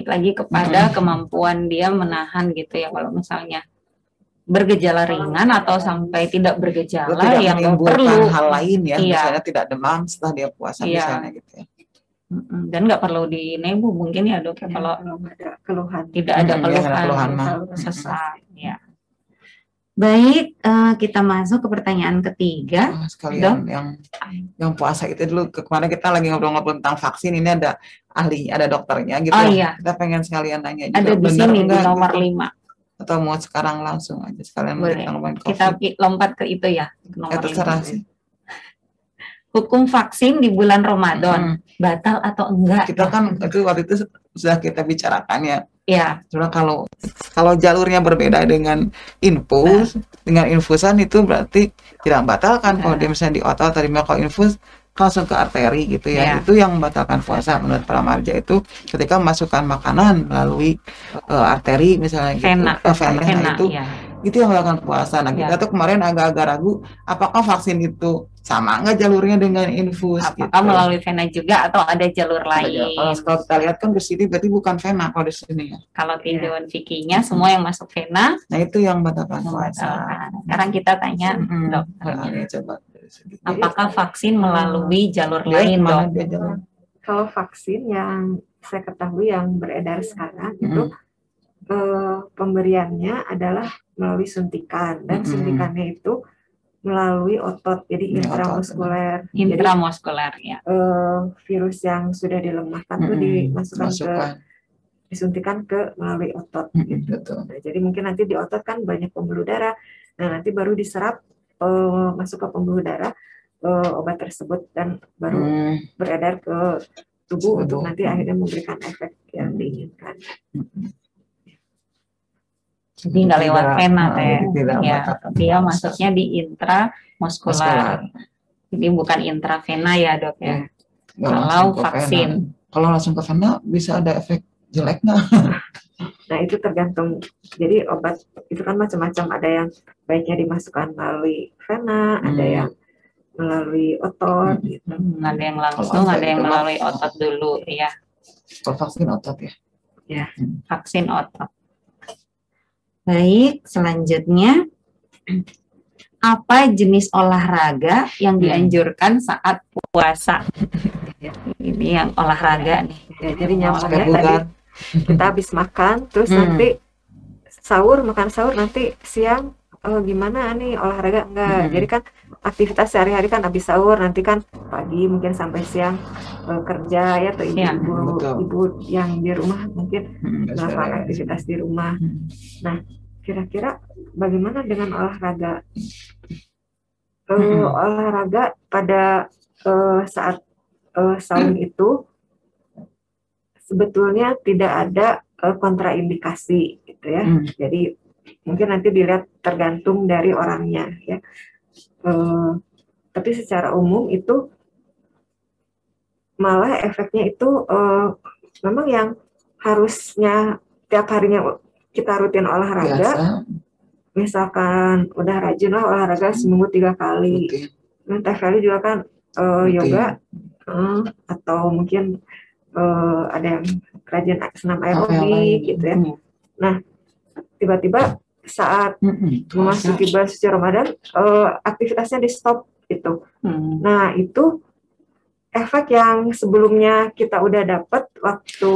lagi kepada kemampuan dia menahan gitu ya. Kalau misalnya bergejala ringan atau sampai tidak bergejala yang perlu hal lain ya, misalnya tidak demam setelah dia puasa misalnya gitu ya. Dan nggak perlu di nebu mungkin ya dok, kalau ada keluhan, tidak ada keluhan sesak ya. Baik, kita masuk ke pertanyaan ketiga. Sekalian yang puasa itu dulu, kemarin kita lagi ngobrol-ngobrol tentang vaksin, ini ada ahlinya, ada dokternya gitu ya. Kita pengen sekalian nanya juga, ada di sini di nomor 5. Atau mau sekarang langsung aja sekalian kita ngomongin COVID. Kita lompat ke itu ya, nomor terserah sih. Hukum vaksin di bulan Ramadan batal atau enggak? Kita kan itu waktu itu sudah kita bicarakan ya. Iya. Cuma kalau jalurnya berbeda dengan dengan infusan itu berarti tidak membatalkan. Kalau dia misalnya di otot tadi kalau infus langsung ke arteri gitu ya. Itu yang membatalkan puasa menurut para marja itu ketika memasukkan makanan melalui arteri misalnya gitu. Vena itu itu yang melakukan puasa. Nah, kita tuh kemarin agak-agak ragu apakah vaksin itu sama nggak jalurnya dengan infus, apakah melalui vena juga atau ada jalur lain. Kalau kita lihat kan di sini berarti bukan vena kalau di sini ya. Kalau tinjauan fikihnya semua yang masuk vena, nah itu yang batalkan puasa. Sekarang kita tanya dokternya, coba. apakah vaksin melalui jalur lain, Dok? Kalau vaksin yang saya ketahui yang beredar sekarang itu pemberiannya adalah melalui suntikan, dan suntikannya itu melalui otot, jadi intramuskuler. Intramuskuler ya. Virus yang sudah dilemahkan itu disuntikan ke melalui otot. Gitu. Nah, jadi mungkin nanti di otot kan banyak pembuluh darah, nah nanti baru diserap masuk ke pembuluh darah obat tersebut dan baru beredar ke tubuh untuk nanti akhirnya memberikan efek yang diinginkan. Jadi nggak lewat vena ya, dia masuknya di intramuskuler. Jadi bukan intravena ya, Dok ya. Kalau vaksin. Kalau langsung ke vena bisa ada efek jelek nggak? Nah itu tergantung. Jadi obat itu kan macam-macam. Ada yang baiknya dimasukkan melalui vena, ada yang melalui otot. Gitu. Ada yang langsung, ada yang melalui otot dulu ya. Kalau vaksin otot ya? Ya, vaksin otot. Baik, selanjutnya apa jenis olahraga yang dianjurkan saat puasa? Ini yang olahraga nih. Ya, jadi nyambungnya tadi kita habis makan, terus nanti makan sahur, nanti siang gimana nih olahraga enggak? Jadi kan aktivitas sehari-hari kan habis sahur, nanti kan pagi mungkin sampai siang kerja ya, atau ibu yang di rumah mungkin melakukan aktivitas di rumah. Nah, kira-kira bagaimana dengan olahraga? Olahraga pada saat saum itu sebetulnya tidak ada kontraindikasi gitu ya. Jadi mungkin nanti dilihat tergantung dari orangnya ya. Tapi secara umum itu malah efeknya itu memang yang harusnya tiap harinya kita rutin olahraga, misalkan udah rajin lah olahraga seminggu 3 kali. Nah, TVL juga kan yoga atau mungkin ada yang rajin senam aerobik gitu ya. Nah, tiba-tiba saat memasuki bulan suci Ramadan aktivitasnya di stop gitu. Nah, itu efek yang sebelumnya kita udah dapat waktu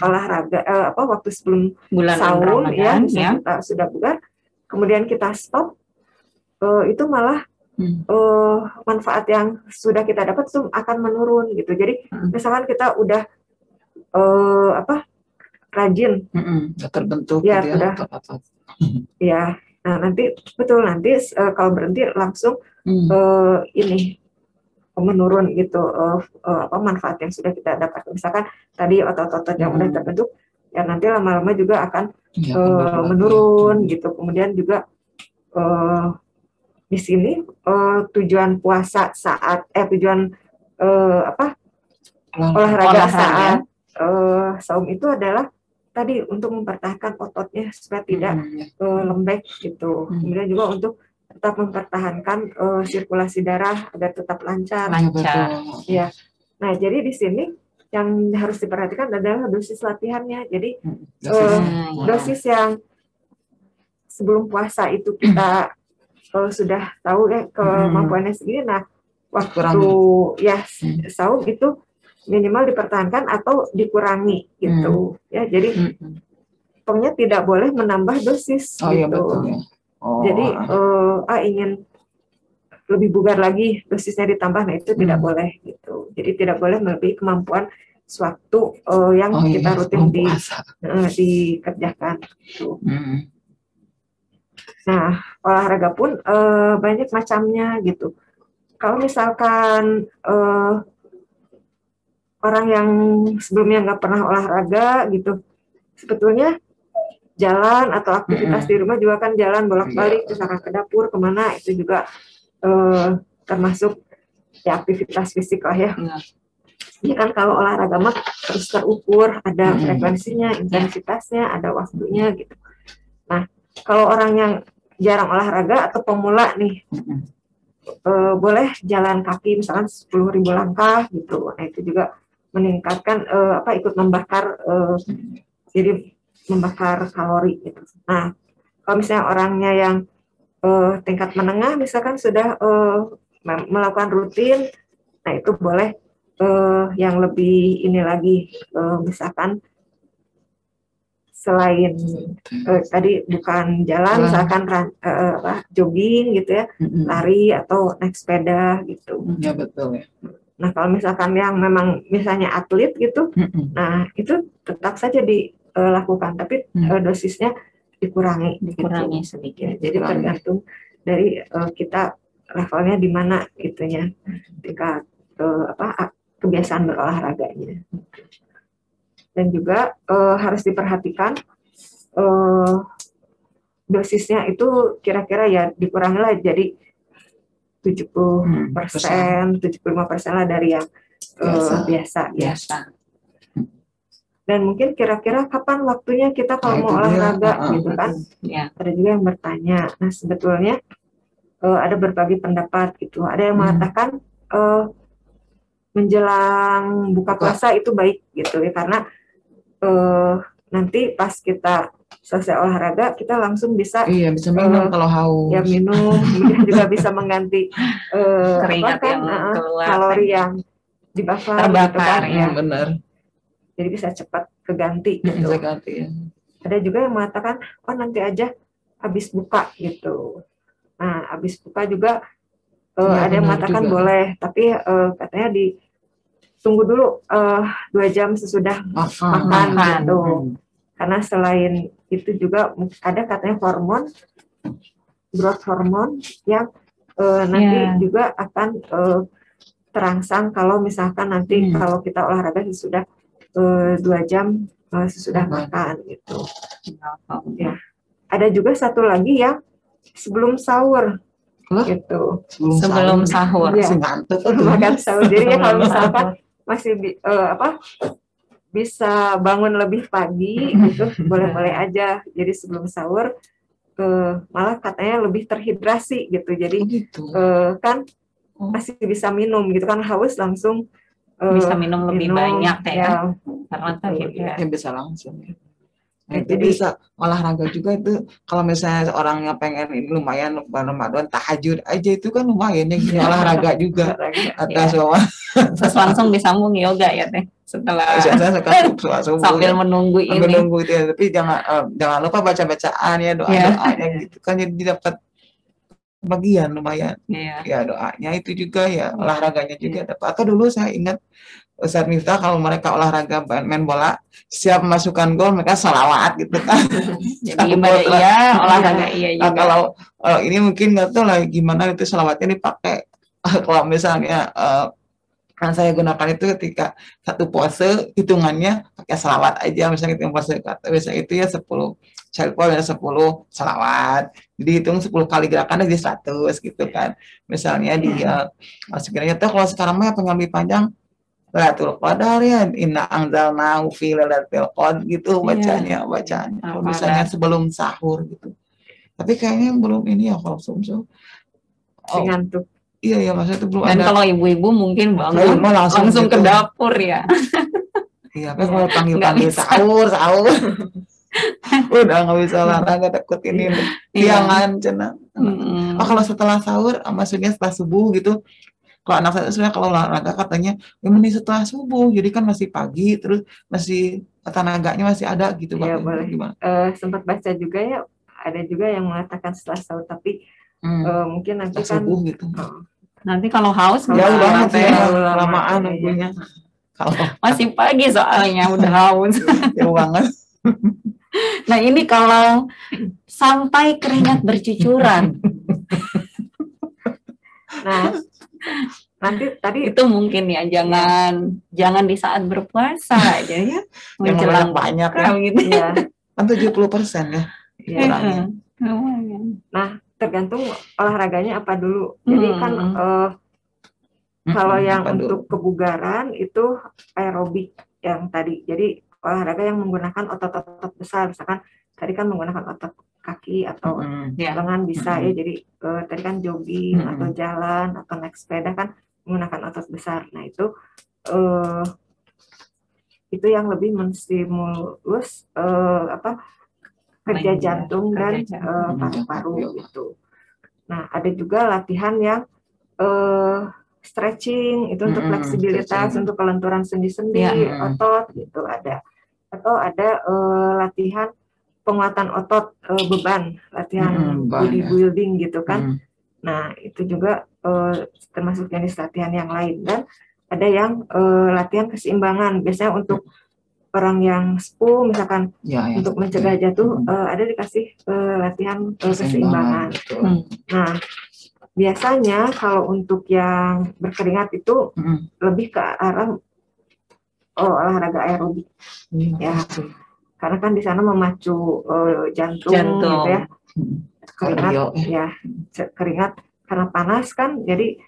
olahraga waktu sebelum bulan saum Ramadan, ya, kita sudah bugar, kemudian kita stop, itu malah manfaat yang sudah kita dapat itu akan menurun gitu. Jadi misalkan kita udah rajin, terbentuk ya gitu sudah ya. Nah nanti kalau berhenti langsung ini menurun gitu manfaat yang sudah kita dapat. Misalkan tadi otot-otot yang udah terbentuk ya nanti lama-lama juga akan menurun gitu. Kemudian juga di sini tujuan puasa saat olahraga saat saum itu adalah tadi untuk mempertahankan ototnya supaya tidak lembek gitu. Kemudian juga untuk tetap mempertahankan sirkulasi darah agar tetap lancar. Ya. Nah, jadi di sini yang harus diperhatikan adalah dosis latihannya. Jadi dosis yang sebelum puasa itu kita sudah tahu ya kemampuannya segini. Nah, waktu saum itu minimal dipertahankan atau dikurangi gitu. Ya, jadi pokoknya tidak boleh menambah dosis gitu. Iya, betul, ya. Jadi ingin lebih bugar lagi dosisnya ditambah, nah itu tidak boleh gitu. Jadi tidak boleh melebihi kemampuan suatu yang kita rutin dikerjakan. Gitu. Nah olahraga pun banyak macamnya gitu. Kalau misalkan orang yang sebelumnya nggak pernah olahraga gitu, sebetulnya jalan atau aktivitas di rumah juga kan jalan bolak-balik, misalkan ke dapur kemana, itu juga termasuk ya aktivitas fisik lah ya. Ya kan kalau olahraga mah harus terukur, ada frekuensinya, intensitasnya, ada waktunya gitu. Nah kalau orang yang jarang olahraga atau pemula nih, boleh jalan kaki misalkan 10.000 langkah gitu. Nah itu juga meningkatkan ikut membakar, jadi membakar kalori gitu. Nah kalau misalnya orangnya yang tingkat menengah misalkan sudah melakukan rutin, nah itu boleh yang lebih ini lagi, misalkan selain tadi bukan jalan, misalkan jogging gitu ya, lari atau naik sepeda gitu. Ya betul ya. Nah kalau misalkan yang memang misalnya atlet gitu, nah itu tetap saja dilakukan, tapi dosisnya dikurangi gitu. Sedikit. Jadi tergantung dari kita levelnya di mana gitunya, tingkat kebiasaan berolahraganya. Dan juga harus diperhatikan dosisnya itu kira-kira ya dikurangi lah jadi 70%, 75% lah dari yang biasa. Dan mungkin kira-kira kapan waktunya kita kalau mau olahraga gitu kan? Ada juga yang bertanya. Nah sebetulnya ada berbagai pendapat gitu. Ada yang mengatakan menjelang buka puasa itu baik gitu ya, karena nanti pas kita selesai olahraga kita langsung bisa bisa minum kalau haus. Ya minum, kemudian juga bisa mengganti keringat yang keluar, kalori yang dibakar gitu kan, ya benar. Jadi bisa cepat keganti gitu. Ya. Ada juga yang mengatakan nanti aja habis buka gitu. Nah habis buka juga ada yang mengatakan juga boleh, tapi katanya tunggu dulu 2 jam sesudah makan gitu. Karena selain itu juga ada katanya hormon, growth hormon yang nanti juga akan terangsang kalau misalkan nanti kalau kita olahraga sudah 2 jam sesudah makan gitu. Ya. Ada juga satu lagi yang sebelum sahur. Gitu. Sebelum sahur. Ya. Makan sahur. Jadi ya kalau misalkan masih bisa bangun lebih pagi gitu, boleh-boleh aja. Jadi sebelum sahur malah katanya lebih terhidrasi gitu. Jadi kan masih bisa minum gitu kan, haus langsung bisa minum lebih banyak ya. Karena terhidrasi. Ya bisa langsung ya. Nah, itu bisa olahraga juga itu kalau misalnya orangnya pengen ini lumayan Ramadan tahajud aja itu kan lumayan ya olahraga juga atas bawah. Terus langsung disambung yoga ya teh setelah sambil menunggu ini. Menunggu itu ya, tapi jangan lupa baca-bacaan ya doa-doanya gitu kan, jadi dapat bagian lumayan. Ya doanya itu juga ya, olahraganya juga dapat. Atau dulu saya ingat Ustadz Miftah kalau mereka olahraga main bola, siap memasukkan gol mereka sholawat gitu kan. Jadi ibadah olahraga juga. Nah, kalau ini mungkin nggak tahu lah gimana itu sholawatnya dipakai. Kalau misalnya kan saya gunakan itu ketika satu pose hitungannya pakai sholawat aja, misalnya hitung pose biasa itu ya 10 Syarifah ya 10 sholawat, jadi hitung 10 kali gerakannya jadi 100 gitu kan. Misalnya dia sekiranya tuh kalau sekarang mah yang lebih panjang Lailatul Qadar ya, inna anzalnahu fi lailatul qadar gitu bacanya. Kalau misalnya sebelum sahur gitu. Tapi kayaknya belum ini ya kalau sumsum. Ngantuk. Iya ya, maksudnya itu belum ada. Dan kalau ibu-ibu mungkin bangun langsung ke dapur ya. Iya, tapi kalau panggil sahur. Udah nggak bisa olahraga, takut ini siangan cenah. Kalau setelah sahur, maksudnya setelah subuh gitu. Kalau anak saya sebenarnya kalau olahraga katanya mending setelah subuh, jadi kan masih pagi, terus masih tenaganya masih ada gitu. Ya boleh. Sempat baca juga ya, ada juga yang mengatakan setelah sahur, tapi mungkin nanti kan subuh gitu. Nanti kalau haus jauh banget ya, lamaan nunggunya. Kalau masih pagi soalnya udah haus. Jauh banget. Nah ini kalau sampai keringat bercucuran. Nah, nanti tadi itu mungkin ya jangan di saat berpuasa aja ya, menjelang banyak ya gitu ya. Kan 70% ya. Nah, tergantung olahraganya apa dulu. Jadi kan kalau yang untuk kebugaran itu aerobik yang tadi. Jadi olahraga yang menggunakan otot-otot besar, misalkan tadi kan menggunakan otot kaki atau lengan bisa ya. Jadi tadi kan jogging atau jalan atau naik sepeda kan menggunakan otot besar. Nah itu yang lebih menstimulus kerja jantung dan paru-paru gitu. Nah ada juga latihan yang stretching itu untuk fleksibilitas, untuk kelenturan sendi-sendi, otot gitu ada. Atau ada latihan penguatan otot beban, latihan bodybuilding gitu kan. Nah itu juga termasuk jenis latihan yang lain. Dan ada yang latihan keseimbangan, biasanya untuk orang yang sepuh misalkan untuk mencegah jatuh ada dikasih latihan keseimbangan. Nah biasanya kalau untuk yang berkeringat itu lebih ke arah olahraga aerobik ya, karena kan di sana memacu jantung gitu ya, keringat ya, keringat karena panas kan, jadi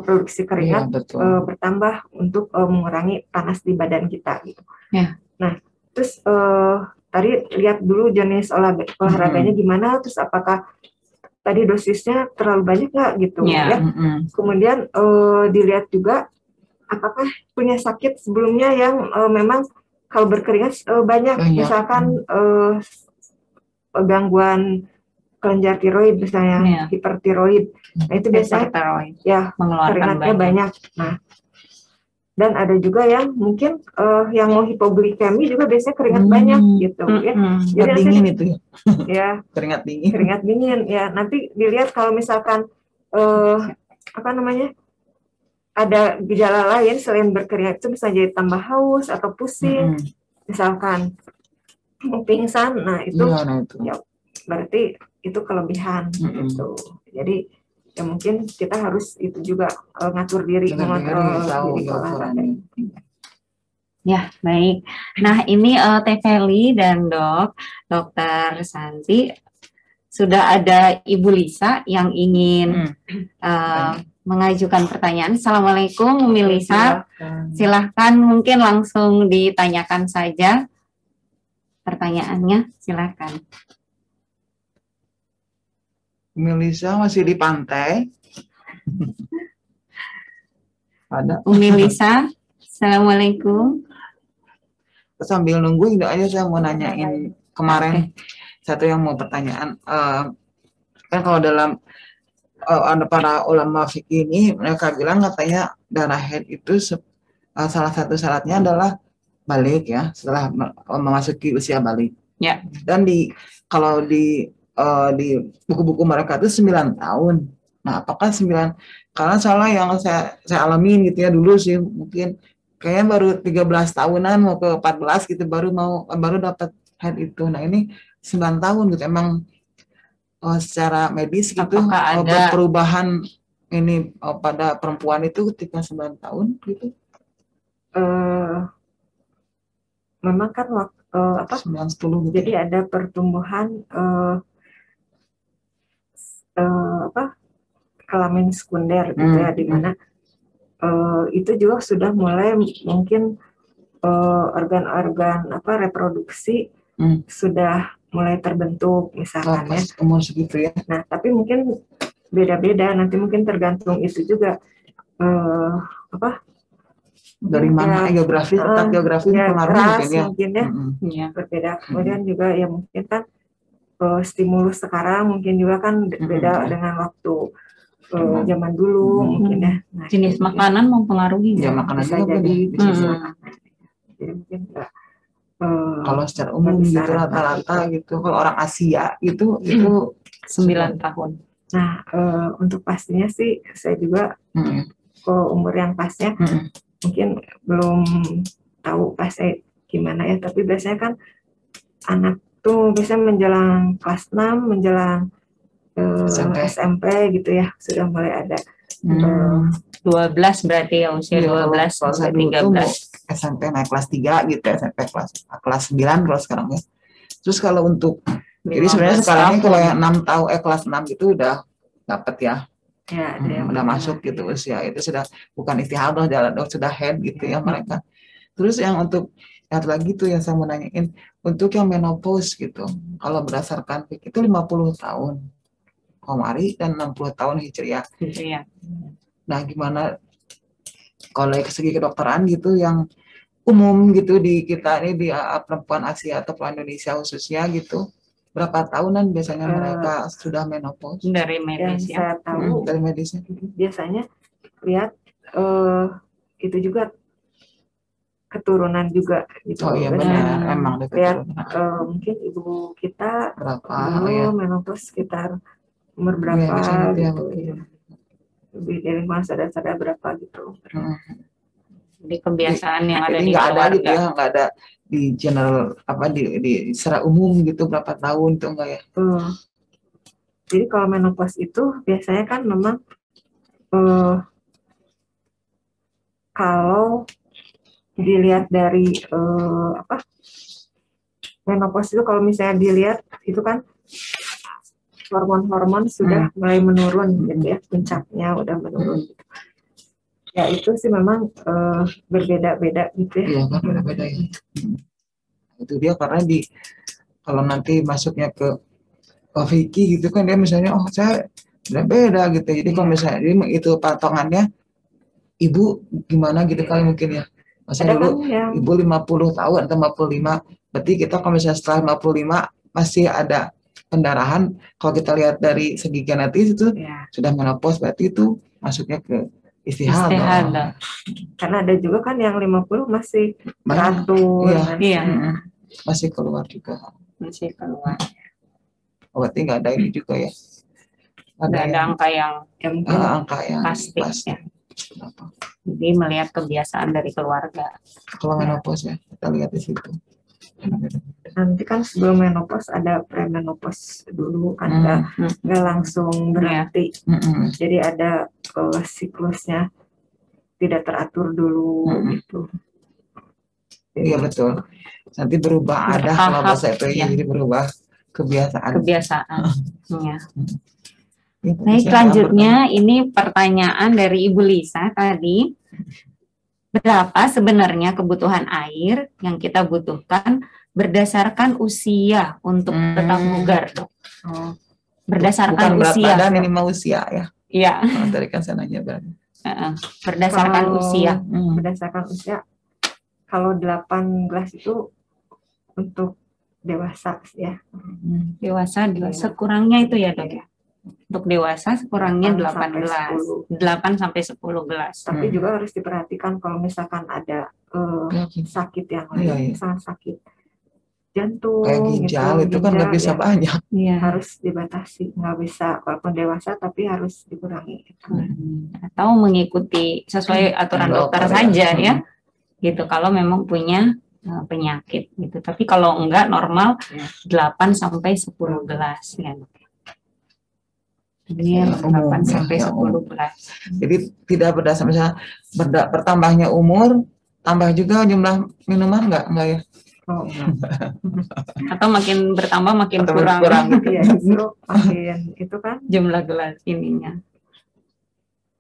produksi keringat bertambah untuk mengurangi panas di badan kita gitu. Nah terus tadi lihat dulu jenis olahraganya gimana, terus apakah tadi dosisnya terlalu banyak nggak gitu ya. Kemudian dilihat juga apakah punya sakit sebelumnya yang memang kalau berkeringat banyak. Misalkan gangguan kelenjar tiroid misalnya, hipertiroid. Nah itu biasanya ya keringatnya banyak. Nah dan ada juga yang mungkin yang mau hipoglikemi juga biasanya keringat banyak gitu ya. Jadi dingin itu ya keringat dingin ya. Nanti dilihat kalau misalkan ada gejala lain selain berkeringat, itu bisa jadi tambah haus atau pusing, misalkan pingsan. Nah itu ya berarti itu kelebihan gitu. Jadi ya mungkin kita harus itu juga ngatur diri, mengontrol diri olahraga. Ya, baik. Nah, ini Teh Feli dan Dokter Santi, sudah ada Ibu Lisa yang ingin mengajukan pertanyaan. Assalamualaikum, Umi Lisa. Silahkan mungkin langsung ditanyakan saja pertanyaannya, silahkan. Melisa masih di pantai. Ada. Umi Lisa, Assalamualaikum. Sambil nunggu itu aja saya mau nanyain kemarin satu yang mau pertanyaan. Kan kalau dalam ada para ulama fikih ini mereka bilang katanya darah haid itu salah satu syaratnya adalah balik ya, setelah memasuki usia balik. Ya. Dan kalau di buku-buku mereka itu 9 tahun. Nah, apakah 9? Karena salah yang saya alamin gitu ya dulu sih, mungkin kayaknya baru 13 tahunan mau ke 14 gitu baru dapat haid itu. Nah, ini 9 tahun gitu. Emang secara medis gitu ada perubahan ini pada perempuan itu ketika 9 tahun gitu? Memang kan waktu 9-10 gitu. Jadi ada pertumbuhan kelamin sekunder gitu ya, di mana itu juga sudah mulai mungkin organ-organ reproduksi sudah mulai terbentuk misalkan ya. Umur segitu ya. Nah, tapi mungkin beda-beda, nanti mungkin tergantung itu juga dari mana geografi, tetap geografi ya, pengaruh mungkin ya. Berbeda. Kemudian juga ya mungkin kan stimulus sekarang mungkin juga kan beda dengan waktu zaman dulu mungkin ya. Nah, jenis makanan mempengaruhi ya, makanan bisa juga jadi jadi mungkin kalau secara umum gitu rata-rata gitu kalau orang Asia itu 9 tahun. Nah untuk pastinya sih saya juga umur yang pasnya mungkin belum tahu pasnya gimana ya, tapi biasanya kan anak tuh bisa menjelang kelas 6, menjelang SMP gitu ya, sudah mulai ada 12 berarti ya, usia 12 sampai 13. SMP naik kelas 3 gitu, SMP kelas 9 kalau sekarang ya. Terus kalau untuk jadi sebenarnya sekarang ini kalau yang 6 tahun kelas 6 itu udah dapat ya. Ya, udah masuk gitu usia itu sudah bukan istihadah, sudah head gitu ya mereka. Terus yang untuk lihat lagi tuh yang saya mau nanyain untuk yang menopause gitu. Kalau berdasarkan PIK itu 50 tahun Qamari dan 60 tahun Hijriah. Iya. Nah, gimana kalau dari segi kedokteran gitu yang umum gitu di kita ini di perempuan Asia atau perempuan Indonesia khususnya gitu, berapa tahunan biasanya mereka sudah menopause? Dari Yang medis ya. saya tahu Dari medisnya. biasanya lihat itu juga keturunan juga gitu. Oh iya Biasanya benar, emang ada lihat keturunan. mungkin ibu kita Berapa dulu ya? menopause sekitar umur Iya, berapa bisa gitu ya, gitu. betul. Ya. Lebih dari sadar-sadar berapa gitu. Di kebiasaan yang ada Jadi di nggak ada keluarga. gitu ya, nggak ada di general apa di secara umum gitu berapa tahun tuh enggak ya? Jadi kalau menopause itu biasanya kan memang kalau dilihat dari menopause itu kalau misalnya dilihat itu kan hormon-hormon sudah mulai menurun gitu ya, puncaknya udah menurun gitu. Ya itu sih memang berbeda-beda gitu ya. Iya kan beda-beda ya. Itu dia karena kalau nanti masuknya ke Vicky gitu kan dia misalnya saya beda gitu. Jadi kalau misalnya itu patongannya ibu gimana gitu kali mungkin ya. Masa dulu kan ibu 50 tahun atau 55, berarti kita kalau misalnya setelah 55 masih ada pendarahan. Kalau kita lihat dari segi genetis itu sudah menopause, berarti itu masuknya ke istihadah. Karena ada juga kan yang 50 masih teratur. Iya. Masih keluar juga. Masih keluar. Berarti nggak ada ini juga ya. Nggak ada angka yang angka yang pasti. Ya. Jadi melihat kebiasaan dari keluarga. Kalau menopause ya, kita lihat di situ. Nanti kan sebelum menopause ada premenopause dulu kan, nggak langsung berhenti. Jadi ada siklusnya tidak teratur dulu gitu. Iya betul. Nanti berubah ada kalau bahasa itu ya. Jadi berubah kebiasaan. Ya. Baik, selanjutnya ini pertanyaan dari Ibu Lisa tadi. Berapa sebenarnya kebutuhan air yang kita butuhkan berdasarkan usia untuk tetap bugar, Dok? Berdasarkan bukan usia. Bukan minimal usia ya. Iya. Tadi kan saya nanya berarti. Berdasarkan usia. Berdasarkan usia. Kalau 8 gelas itu untuk dewasa ya. Dewasa sekurangnya itu ya, Dok ya. Untuk dewasa sekurangnya 8 gelas, 8 sampai 10 gelas. Tapi juga harus diperhatikan kalau misalkan ada sakit yang lain, misalnya sakit jantung, kayak ginjal itu kan nggak bisa banyak. Harus dibatasi, nggak bisa walaupun dewasa tapi harus dikurangi. Atau mengikuti sesuai aturan dokter saja ya, gitu. Kalau memang punya penyakit gitu. Tapi kalau enggak normal 8 sampai 10 gelas ya. Ini 8 sampai 10 gelas. Jadi tidak berdasar misalnya bertambahnya umur, tambah juga jumlah minuman enggak ya? Atau makin bertambah makin kurang gitu ya. Justru makin itu kan jumlah gelas ininya.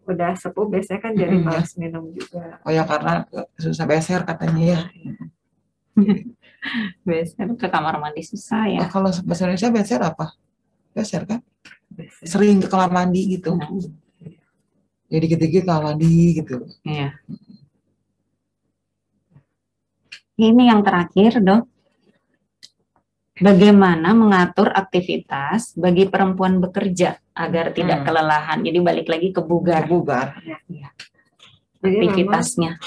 Udah sepuh biasanya kan jadi malas minum juga. Oh ya karena susah beser katanya ya. Beser ke kamar mandi susah ya. Kalau bahasa Indonesia beser apa? Beser kan? Sering ke kamar mandi gitu. Jadi dikit-dikit kamar mandi gitu. Iya. Ini yang terakhir, Dok. Bagaimana mengatur aktivitas bagi perempuan bekerja agar tidak kelelahan? Jadi balik lagi ke bugar. Ya. Aktivitasnya.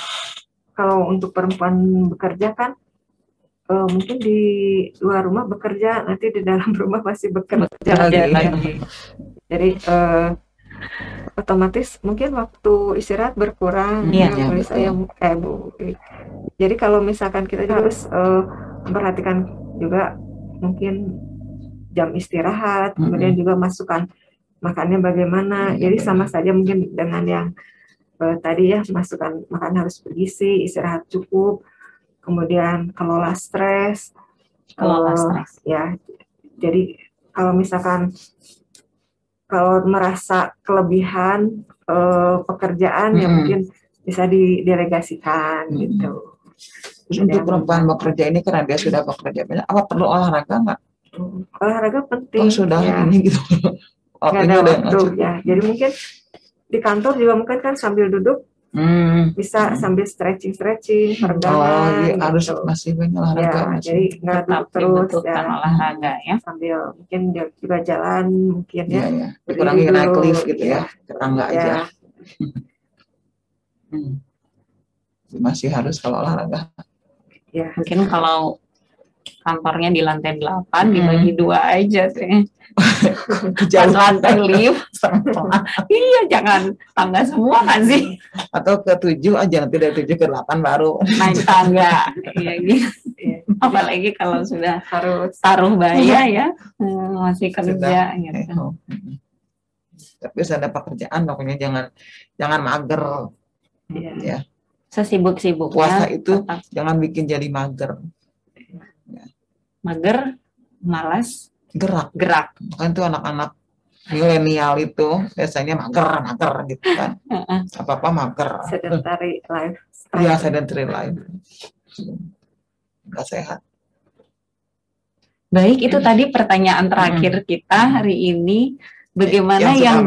Kalau untuk perempuan bekerja kan mungkin di luar rumah bekerja, nanti di dalam rumah masih bekerja lagi. Jadi otomatis mungkin waktu istirahat berkurang. Saya Bu. Jadi kalau misalkan kita juga harus memperhatikan juga mungkin jam istirahat, kemudian juga masukan makannya bagaimana. Jadi sama saja mungkin dengan yang tadi ya, masukan makan harus bergizi, istirahat cukup. Kemudian kelola stres, ya. Jadi kalau misalkan kalau merasa kelebihan pekerjaan ya mungkin bisa didelegasikan gitu. Terus untuk perempuan bekerja ini karena dia sudah bekerja banyak, apa perlu olahraga nggak? Olahraga penting. Oh sudah ya. ini gitu. Nggak ada waktu ya. Jadi mungkin di kantor juga mungkin kan sambil duduk bisa sambil stretching, peregangan. Iya, harus masih banyak olahraga. Ya, jadi nggak duduk terus ya. Olahraga ya. Sambil mungkin juga jalan mungkin ya. Iya. Dikurangi naik lift gitu ya. Ke tangga aja. Masih harus kalau olahraga. Ya. Mungkin kalau kantornya di lantai 8 dibagi 2 aja sih. Pas lantai lift. Iya, jangan tangga semua kan sih. Atau ke 7 aja, nanti dari 7 ke 8 baru naik tangga. Iya gitu. Apalagi kalau sudah harus taruh baya ya, masih kerja gitu. Tapi harus ada pekerjaan, pokoknya jangan mager. Ya. Sesibuk-sibuknya. Puasa itu jangan bikin jadi mager. Mager, malas, gerak. Kan itu anak-anak milenial itu biasanya mager gitu kan. Apa-apa mager. Sedentary life. Iya, sedentary life. Nggak sehat. Baik, itu tadi pertanyaan terakhir kita hari ini. Bagaimana yang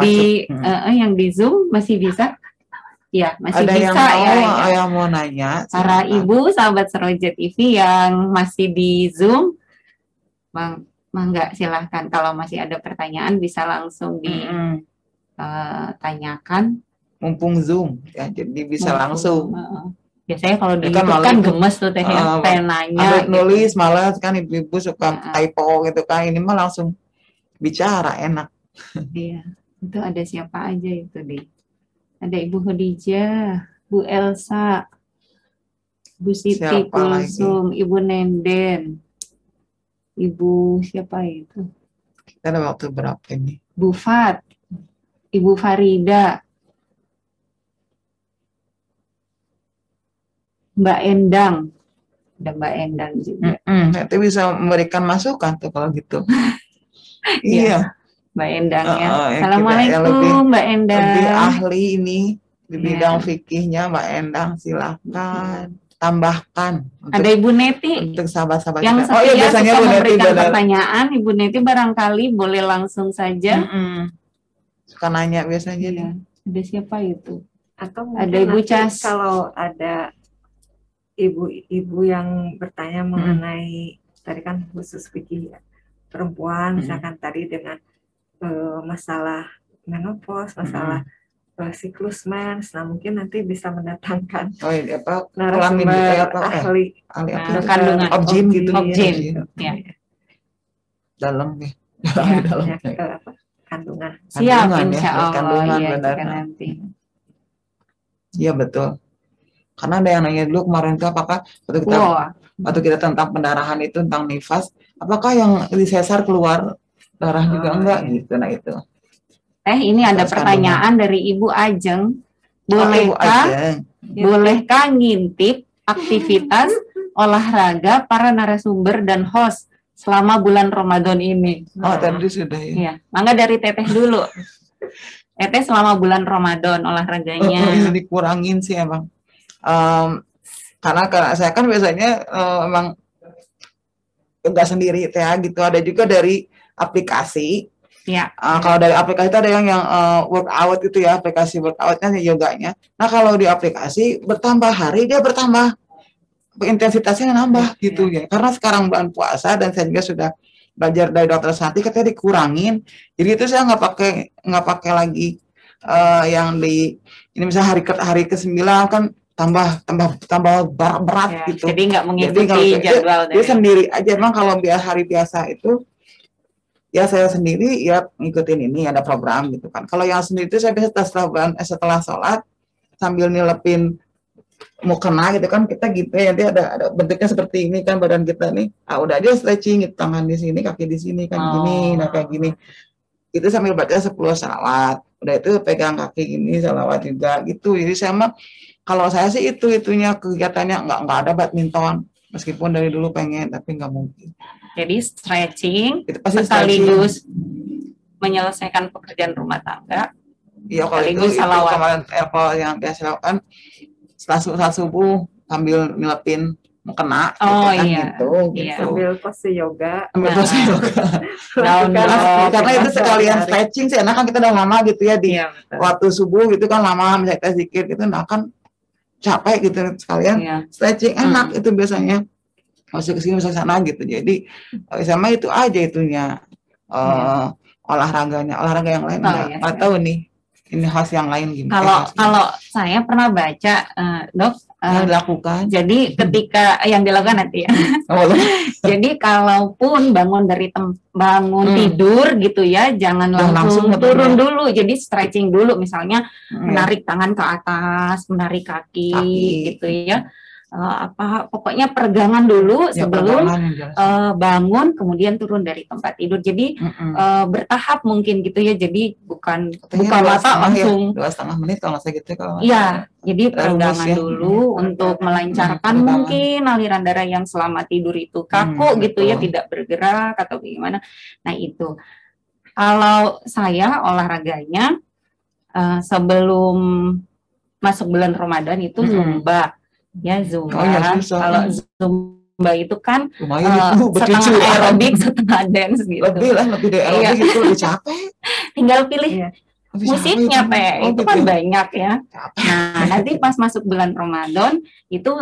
di Zoom masih bisa? Ya, masih ada bisa yang mau nanya. Para ibu sahabat Seroja TV yang masih di Zoom, Mangga silahkan. Kalau masih ada pertanyaan bisa langsung ditanyakan. Mumpung Zoom, ya, jadi bisa langsung. Biasanya kalau di YouTube kan gemes tuh teh pengen nanya. Nulis malah kan ibu-ibu suka typo gitu kan. Ini mah langsung bicara enak. Iya, itu ada siapa aja itu deh. Ada Ibu Khadijah, Bu Elsa, Bu Siti Kulsum, Ibu Nenden, Ibu siapa itu? Kita ada waktu berapa ini? Bu Fat, Ibu Farida, Mbak Endang, ada Mbak Endang juga. Nanti bisa memberikan masukan tuh kalau gitu. Iya. Mbak Endang ya. Assalamualaikum Mbak Endang. Lebih ahli ini di bidang fikihnya Mbak Endang, silahkan tambahkan. Ada Ibu Neti untuk sahabat-sahabat yang setia suka memberikan pertanyaan. Ibu Neti barangkali boleh langsung saja. Suka nanya biasanya. Ya. Ada siapa itu? Atau ada Ibu Cas. Kalau ada ibu-ibu yang bertanya mengenai tadi kan khusus fikih perempuan, misalkan tadi dengan masalah menopause, masalah siklus mens, nah mungkin nanti bisa mendatangkan narasumber ahli kandungan, objin gitu, ya. Dalam nih, kandungan. Siap, insya Allah. Kandungan ya, benar. Nanti. Iya betul. Karena ada yang nanya dulu kemarin itu apakah waktu kita tentang pendarahan itu tentang nifas, apakah yang di sesar keluar darah juga enggak gitu, nah itu. Ini ada pertanyaan dari Ibu Ajeng. Bolehkah ngintip aktivitas olahraga para narasumber dan host selama bulan Ramadan ini? Tadi sudah ya. Iya, mangga dari Teteh dulu. Teteh selama bulan Ramadan olahraganya. Ini dikurangin sih emang. Karena saya kan biasanya emang enggak sendiri teh gitu, ada juga dari aplikasi. Ya. Kalau dari aplikasi itu ada yang workout itu ya, aplikasi workoutnya yoganya. Nah kalau di aplikasi bertambah hari dia bertambah intensitasnya nambah gitu ya. Karena sekarang bulan puasa dan saya juga sudah belajar dari dokter Santi katanya dikurangin. Jadi itu saya nggak pakai lagi yang di ini misalnya hari ke-9 kan tambah berat gitu. Jadi nggak mengikuti jadwal dia sendiri aja. Emang kalau hari biasa itu ya saya sendiri ya ngikutin ini ada program gitu kan. Kalau yang sendiri itu saya biasa setelah sholat sambil nilepin mukena gitu kan, kita gitu ya, nanti ada bentuknya seperti ini kan badan kita nih. Udah aja stretching gitu, tangan di sini, kaki di sini kan gini, nah kayak gini. Itu sambil baca 10 salawat. Udah itu pegang kaki gini salawat juga gitu. Jadi sama kalau saya sih itunya kegiatannya nggak ada badminton. Meskipun dari dulu pengen tapi nggak mungkin. Jadi stretching pasti sekaligus menyelesaikan pekerjaan rumah tangga. Iya kalau itu kemarin yang biasa lakukan setelah subuh sambil nyelepin mau kena Oh, gitu kan iya. gitu. Iya. Sambil pose yoga. Ambil pose yoga. Down Karena itu sekalian stretching sih, enak kan kita udah lama gitu ya di Iya, betul. waktu subuh gitu kan lama misalnya kita zikir gitu, nah kan capek gitu sekalian Iya. stretching enak itu biasanya. Masuk ke sini masuk ke sana gitu. Jadi sama itu aja itunya olahraga yang lain nggak tahu nih. Ini khas yang lain gimana? Kalau saya pernah baca, Dok, yang dilakukan. Jadi ketika yang dilakukan nanti ya. Jadi kalaupun bangun dari bangun tidur gitu ya, jangan langsung turun dulu. Jadi stretching dulu, misalnya menarik tangan ke atas, menarik kaki gitu ya. Pokoknya peregangan dulu sebelum bangun, kemudian turun dari tempat tidur. Jadi bertahap mungkin gitu ya. Jadi bukan buka mata langsung 2,5 menit kalau nggak saya gitu. Iya, jadi peregangan dulu untuk melancarkan mungkin aliran darah yang selama tidur itu kaku gitu ya, tidak bergerak atau gimana. Nah itu. Kalau saya olahraganya sebelum masuk bulan Ramadan itu Zumba. Ya Zumba. Kalau Zumba itu kan setengah aerobik, setengah dance gitu. Lebih dari aerobik itu lebih capek. Tinggal pilih musiknya itu kan banyak ya. Nah nanti pas masuk bulan Ramadan itu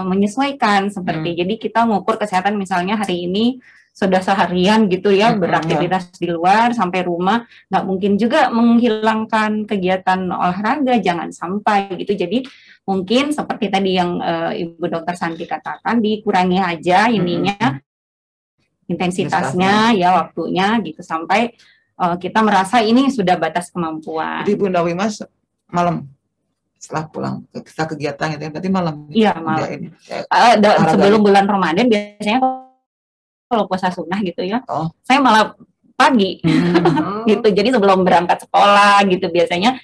menyesuaikan seperti jadi kita ngukur kesehatan, misalnya hari ini sudah seharian gitu ya beraktivitas di luar sampai rumah, nggak mungkin juga menghilangkan kegiatan olahraga, jangan sampai gitu. Jadi mungkin seperti tadi yang Ibu Dokter Santi katakan, dikurangi aja ininya intensitasnya ya, waktunya gitu sampai kita merasa ini sudah batas kemampuan. Jadi Bunda Wimas malam setelah pulang kita kegiatan gitu, berarti malam. Iya malam. Sebelum bulan Ramadan biasanya kalau puasa sunnah gitu ya, saya malah pagi gitu. Jadi sebelum berangkat sekolah gitu biasanya,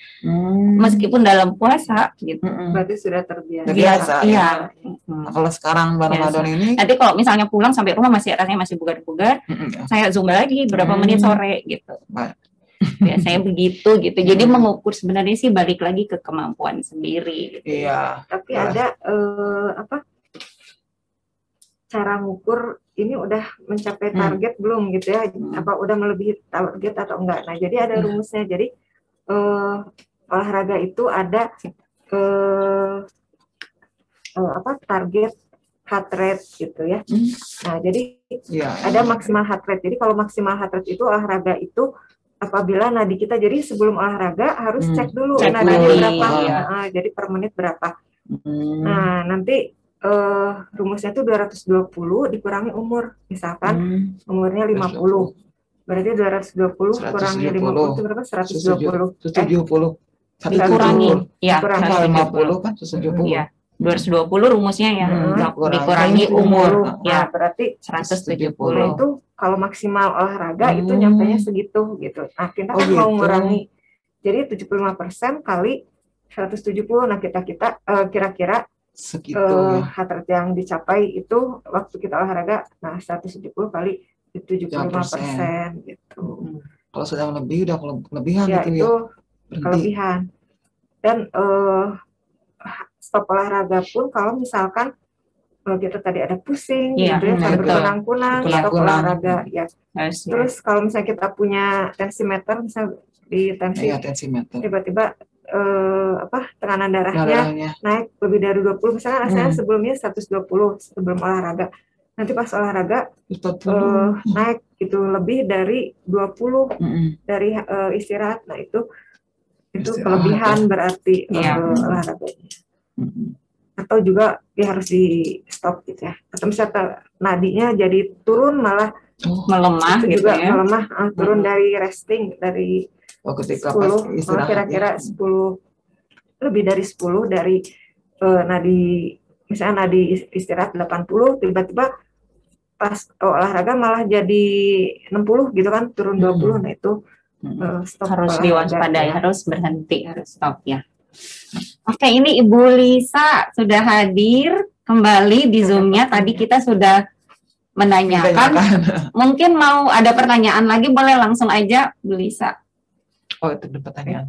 meskipun dalam puasa gitu. Berarti sudah terbiasa. Iya. Kalau sekarang Ramadan ini, nanti kalau misalnya pulang sampai rumah rasanya masih bugar-bugar, saya Zumba lagi berapa menit sore gitu. Biasanya begitu gitu. Jadi mengukur sebenarnya sih balik lagi ke kemampuan sendiri. Gitu. Iya. Tapi ada cara ngukur ini udah mencapai target belum gitu ya, apa udah melebihi target atau enggak. Nah jadi ada rumusnya. Jadi olahraga itu ada target heart rate gitu ya. Nah jadi ada maksimal heart rate. Jadi kalau maksimal heart rate itu olahraga itu apabila nadi kita, jadi sebelum olahraga harus cek dulu nadinya berapa. Jadi per menit berapa. Nah nanti rumusnya itu 220 dikurangi umur, misalkan umurnya 50, berarti 220 kurangi 50 itu berapa? 120. Dikurangi, ya. Kurangi 50 kan 170. Iya. 220 rumusnya ya, dikurangi umur, ya berarti 170. Itu kalau maksimal olahraga itu nyampainya segitu gitu. Nah kita kan mau ngurangi, jadi 75% kali 170. Nah kita kira-kira segitu heart rate yang dicapai itu waktu kita olahraga, nah 170 kali 75% gitu. Kalau sudah lebih udah kelebihan ya, gitu itu ya. Kelebihan. Dan stop olahraga pun kalau misalkan kita tadi ada pusing gitu ya, sampai kunang-kunang, stop olahraga ya. Terus kalau misalnya kita punya tensimeter, misalnya di tensimeter tiba-tiba tekanan darahnya naik lebih dari 20, misalnya saya sebelumnya 120 sebelum olahraga, nanti pas olahraga naik itu lebih dari 20 dari istirahat. Nah itu kelebihan berarti olahraganya. Atau juga ya harus di stop gitu ya, atau misalnya nadinya jadi turun malah melemah gitu juga ya, melemah, turun dari resting dari ketika 10 kira-kira 10 lebih dari 10 dari nadi, misalnya nadi istirahat 80, tiba-tiba pas olahraga malah jadi 60 gitu kan, turun 20. Nah itu stop, harus diwaspadai, harus berhenti, harus stop ya. Oke, ini Ibu Lisa sudah hadir kembali di Zoom-nya. Tadi kita sudah menanyakan, mungkin mau ada pertanyaan lagi, boleh langsung aja Bu Lisa. Oh, itu ada pertanyaan.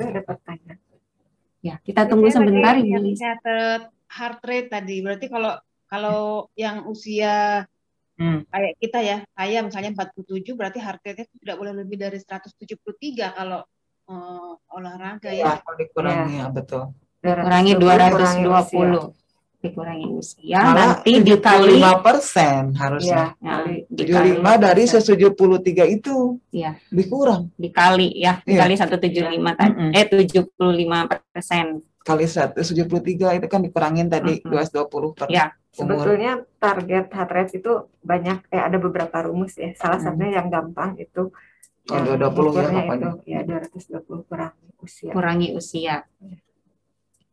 Ya, kita tunggu sebentar Ibu Lisa. Catat heart rate tadi. Berarti kalau Kalau yang usia kayak kita ya, saya misalnya 47 berarti heart rate-nya tidak boleh lebih dari 173 kalau olahraga ya. Kalau dikurangi ya betul. Kurangi 220. Dikurangi usia Malah nanti dikali 75% harusnya. Nah, 75 dari 173 itu ya dikurang. dikali ya, dikali 175 tadi. 75%. Kali 173 itu kan dikurangin tadi 220 per ya. umur. Sebetulnya target heart rate itu banyak, ada beberapa rumus ya. Salah satunya yang gampang itu yang 220 ya pokoknya. Ya 220 kurangi usia. Kurangi usia.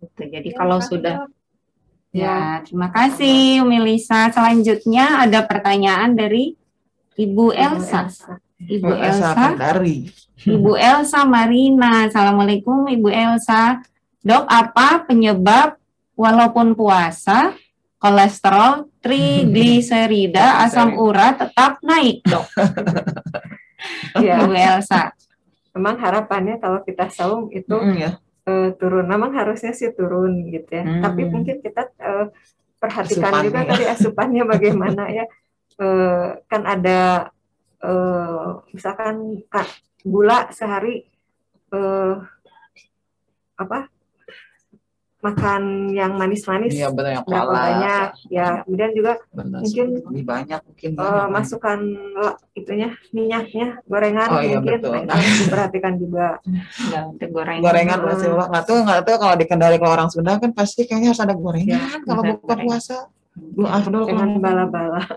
Gitu. Jadi kalau sudah ya, terima kasih Umi Lisa. Selanjutnya ada pertanyaan dari Ibu Elsa. Ibu Elsa Kendari. Ibu Elsa Marina. Assalamualaikum Ibu Elsa. Dok, apa penyebab walaupun puasa kolesterol, trigliserida, asam urat tetap naik, Dok? Ya. Ibu Elsa. Memang harapannya kalau kita saum itu turun. Memang harusnya sih turun gitu ya. Tapi mungkin kita perhatikan asupannya juga tadi asupannya bagaimana ya. Kan ada misalkan gula sehari makan yang manis-manis berapa banyak ya. Kemudian juga mungkin lebih banyak masukkan itunya minyaknya gorengan mungkin harus diperhatikan juga. Gorengan masih nggak tahu kalau di Kendari kalau orang Sunda kan pasti kayaknya harus ada gorengan kalau buka puasa. Dengan bala-bala.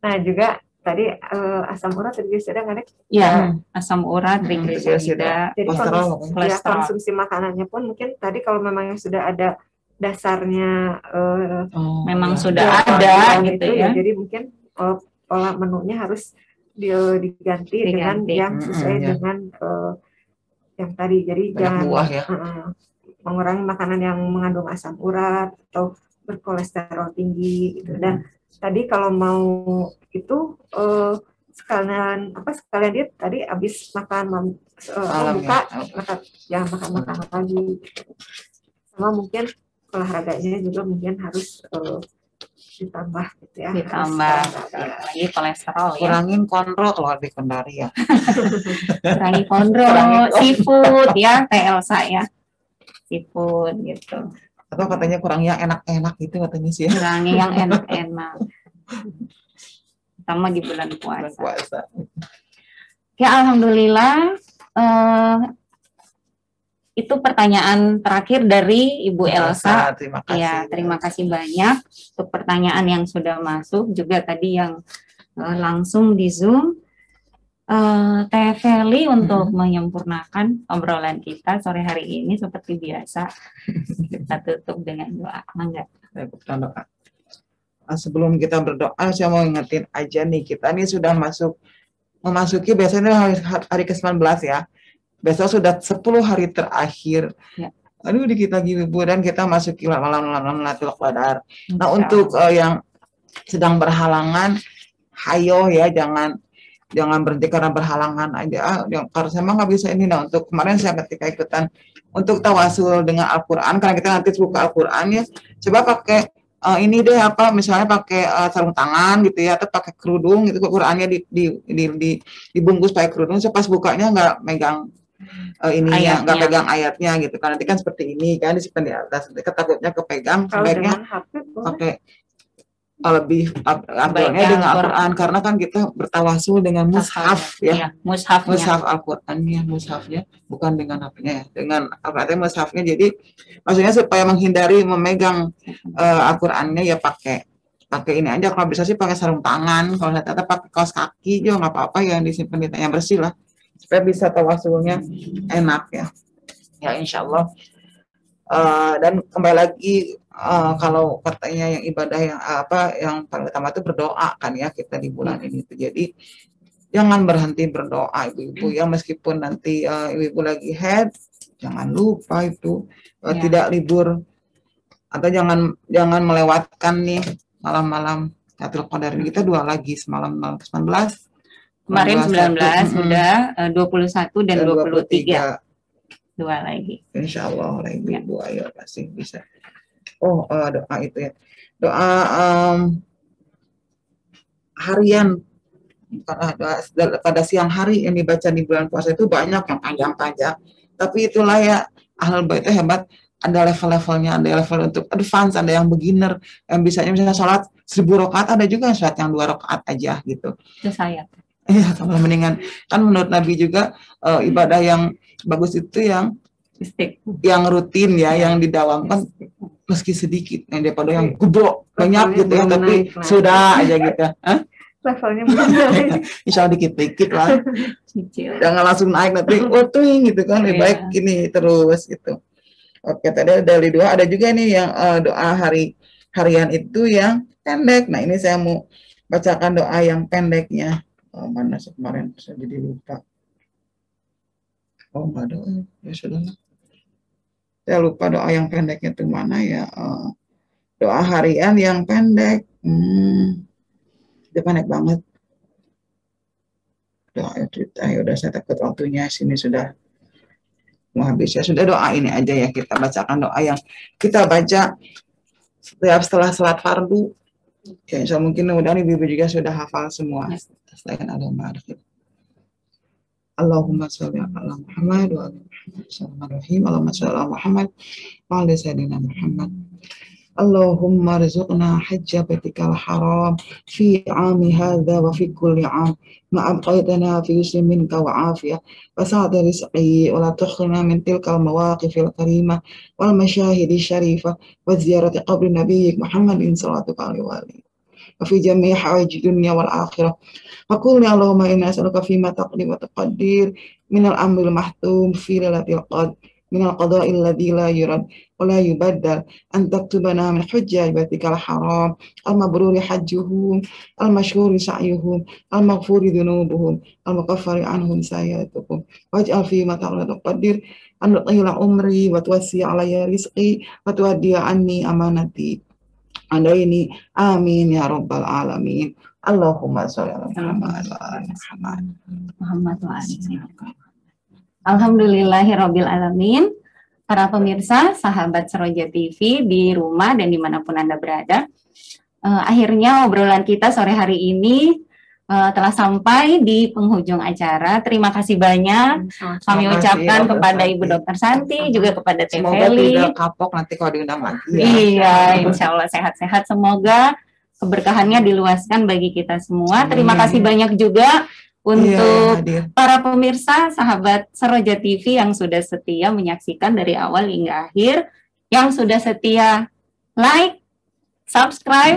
Nah juga tadi asam urat triglisirida kan ya, asam urat triglisirida. Jadi konsumsi makanannya pun mungkin tadi kalau memang yang sudah ada dasarnya memang sudah ada gitu ya. Jadi mungkin pola menunya harus diganti dengan yang sesuai dengan yang tadi. Jadi jangan buah ya. Mengurangi makanan yang mengandung asam urat atau berkolesterol tinggi gitu. Dan tadi kalau mau itu sekalian dia tadi habis makan buka jangan makan lagi. Sama mungkin olahraganya juga mungkin harus ditambah gitu ya. Ditambah lagi kolesterol ya. Kurangin kondro kalau di Kendari ya. Kurangi kondro, seafood ya, Teh Elsa ya. Seafood gitu. Atau katanya kurang yang enak-enak gitu katanya sih. Kurangi yang enak-enak. Sama di bulan puasa. Ya, alhamdulillah. Itu pertanyaan terakhir dari Ibu Elsa. Terima kasih. Ya, terima kasih banyak untuk pertanyaan yang sudah masuk, juga tadi yang langsung di Zoom. Teh Feli untuk menyempurnakan obrolan kita sore hari ini seperti biasa. Kita tutup dengan doa. Mangga. Doa. Sebelum kita berdoa, saya mau ingetin aja nih, kita nih sudah memasuki biasanya hari ke-19 ya. Besok sudah 10 hari terakhir. Ya. Aduh dikit lagi Ibu, dan kita masuki malam Lailatul Qadar. Nah, untuk yang sedang berhalangan, hayo ya, jangan berhenti karena berhalangan aja. Karena saya emang nggak bisa ini. Nah, untuk kemarin saya ketika ikutan untuk tawasul dengan Al-Quran, karena kita nanti buka Al-Quran ya, coba pakai ini deh misalnya pakai sarung tangan gitu ya, atau pakai kerudung gitu, Qurannya dibungkus pakai kerudung, pas bukanya nggak megang nggak pegang ayatnya gitu kan, nanti kan seperti ini kan disimpan di atas, takutnya kepegang, sebaiknya pakai lebih abdulnya dengan Al-Quran, karena kan kita bertawasul dengan mushaf ya, mushaf Al-Qurannya, mushafnya bukan dengan HP-nya ya, dengan artinya mushafnya. Jadi maksudnya supaya menghindari memegang Al-Qurannya ya pakai ini aja, kalau bisa sih pakai sarung tangan, kalau ternyata pakai kaos kaki juga nggak apa-apa, yang disimpan yang bersih lah, supaya bisa tawasulnya enak ya. Ya insya Allah. Dan kembali lagi kalau katanya yang ibadah yang paling utama itu berdoa kan ya kita di bulan ini itu. Jadi jangan berhenti berdoa ibu-ibu ya, meskipun nanti ibu-ibu lagi haid, jangan lupa itu tidak libur, atau jangan melewatkan nih malam-malam Lailatul Qadar. Kita 2 lagi, semalam 19, kemarin 19 sudah 21 dan 23. 2 lagi. Insya Allah Ibu ayo pasti bisa. Doa itu ya. Doa harian pada siang hari yang dibaca di bulan puasa itu banyak yang panjang-panjang. Tapi itulah ya, Ahlul Bait itu hebat. Ada level-levelnya, ada level untuk advance, ada yang beginner, yang bisanya misalnya sholat 1000 rakaat, ada juga sholat yang 2 rakaat aja gitu. Itu saya. Iya, sama mendingan. Kan menurut Nabi juga ibadah yang bagus itu yang rutin ya, yang didawamkan meski sedikit, daripada yang gubro banyak gitu ya, tapi sudah aja gitu. Levelnya belum Insya Allah dikit-dikit lah. Jangan langsung naik nanti gitu kan, lebih baik ini terus gitu. Oke, tadi dari 2, ada juga nih yang doa harian itu yang pendek. Nah, ini saya mau bacakan doa yang pendeknya. Mana kemarin saya jadi lupa. Enggak doa. Ya sudah. Saya lupa doa yang pendeknya itu mana ya. Doa harian yang pendek. Dia pendek banget. Doa itu, udah saya takut waktunya sini sudah mau habis ya. Sudah, doa ini aja ya, kita bacakan doa yang kita baca setiap setelah salat fardu. Ya, insya Allah mungkin mudah-mudahan ibu juga sudah hafal semua. Selain ada ma'arif. Allahumma sholli ala Muhammad wa ala Muhammad. Allahumma sholli ala Muhammad wa ala sayyidina Muhammad. Allahumma rizqna hajja baitikal haram fi 'ami hadza wa fi kulli 'am ma abqaitana fi yusmin ka wa afiyah wa sa'ata rizqi wa la tukhna min tilkal mawaqifil karimah wal masyahidi syarifah wa ziyarati qabri nabiyyik Muhammadin sallallahu alaihi wa alihi wa fi jami' hawaiji dunya wal akhirah. Wa qul ya Allahumma inna as'aluka fi ma taqdim wa taqdir min al-amril mahtum fi lailatul qadr min al-qada'il ladzi la yurad wa la yubaddal an taktubana min hujjaj baitikal haram al-mabruri hajjuhum al-mashhuri sa'yuhum al-maghfuri dhunubuhum al-mukaffari anhum sayyi'atuhum waj'al fi ma taqdir an tu'ila umri wa tuwassi' alayya rizqi wa tuwaddi'a anni amanati adaini amin ya rabbal alamin. Allahumma sholli ala Muhammad wa ala Muhammad wa ala Alhamdulillahirabbil alamin. Para pemirsa, sahabat Seroja TV di rumah dan dimanapun Anda berada, akhirnya obrolan kita sore hari ini telah sampai di penghujung acara. Terima kasih banyak kami ucapkan kepada Ibu Dr. Santi, juga kepada Teh Semoga Feli. tidak kapok nanti kalau diundang lagi ya. Iya, insya Allah sehat-sehat. Semoga keberkahannya diluaskan bagi kita semua. Terima kasih banyak juga untuk para pemirsa sahabat Seroja TV yang sudah setia menyaksikan dari awal hingga akhir, yang sudah setia like, subscribe,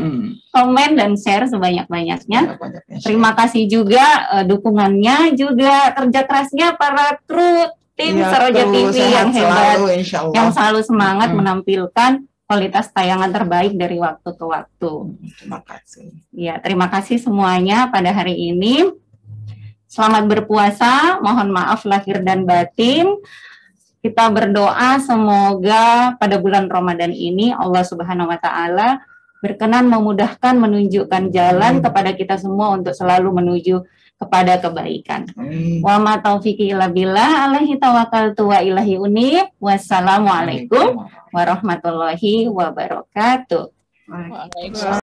komen, dan share sebanyak-banyaknya. Terima kasih juga dukungannya, juga kerja kerasnya para kru tim Seroja TV yang hebat, yang selalu semangat menampilkan kualitas tayangan terbaik dari waktu ke waktu. Terima kasih. Ya, terima kasih semuanya pada hari ini. Selamat berpuasa, mohon maaf lahir dan batin. Kita berdoa semoga pada bulan Ramadan ini Allah Subhanahu wa taala berkenan memudahkan, menunjukkan jalan kepada kita semua untuk selalu menuju kepada kebaikan. Wa ma taufiqi illa billah, alaihi tawakkaltu wa ilaihi unib. Wassalamualaikum warahmatullahi wabarakatuh.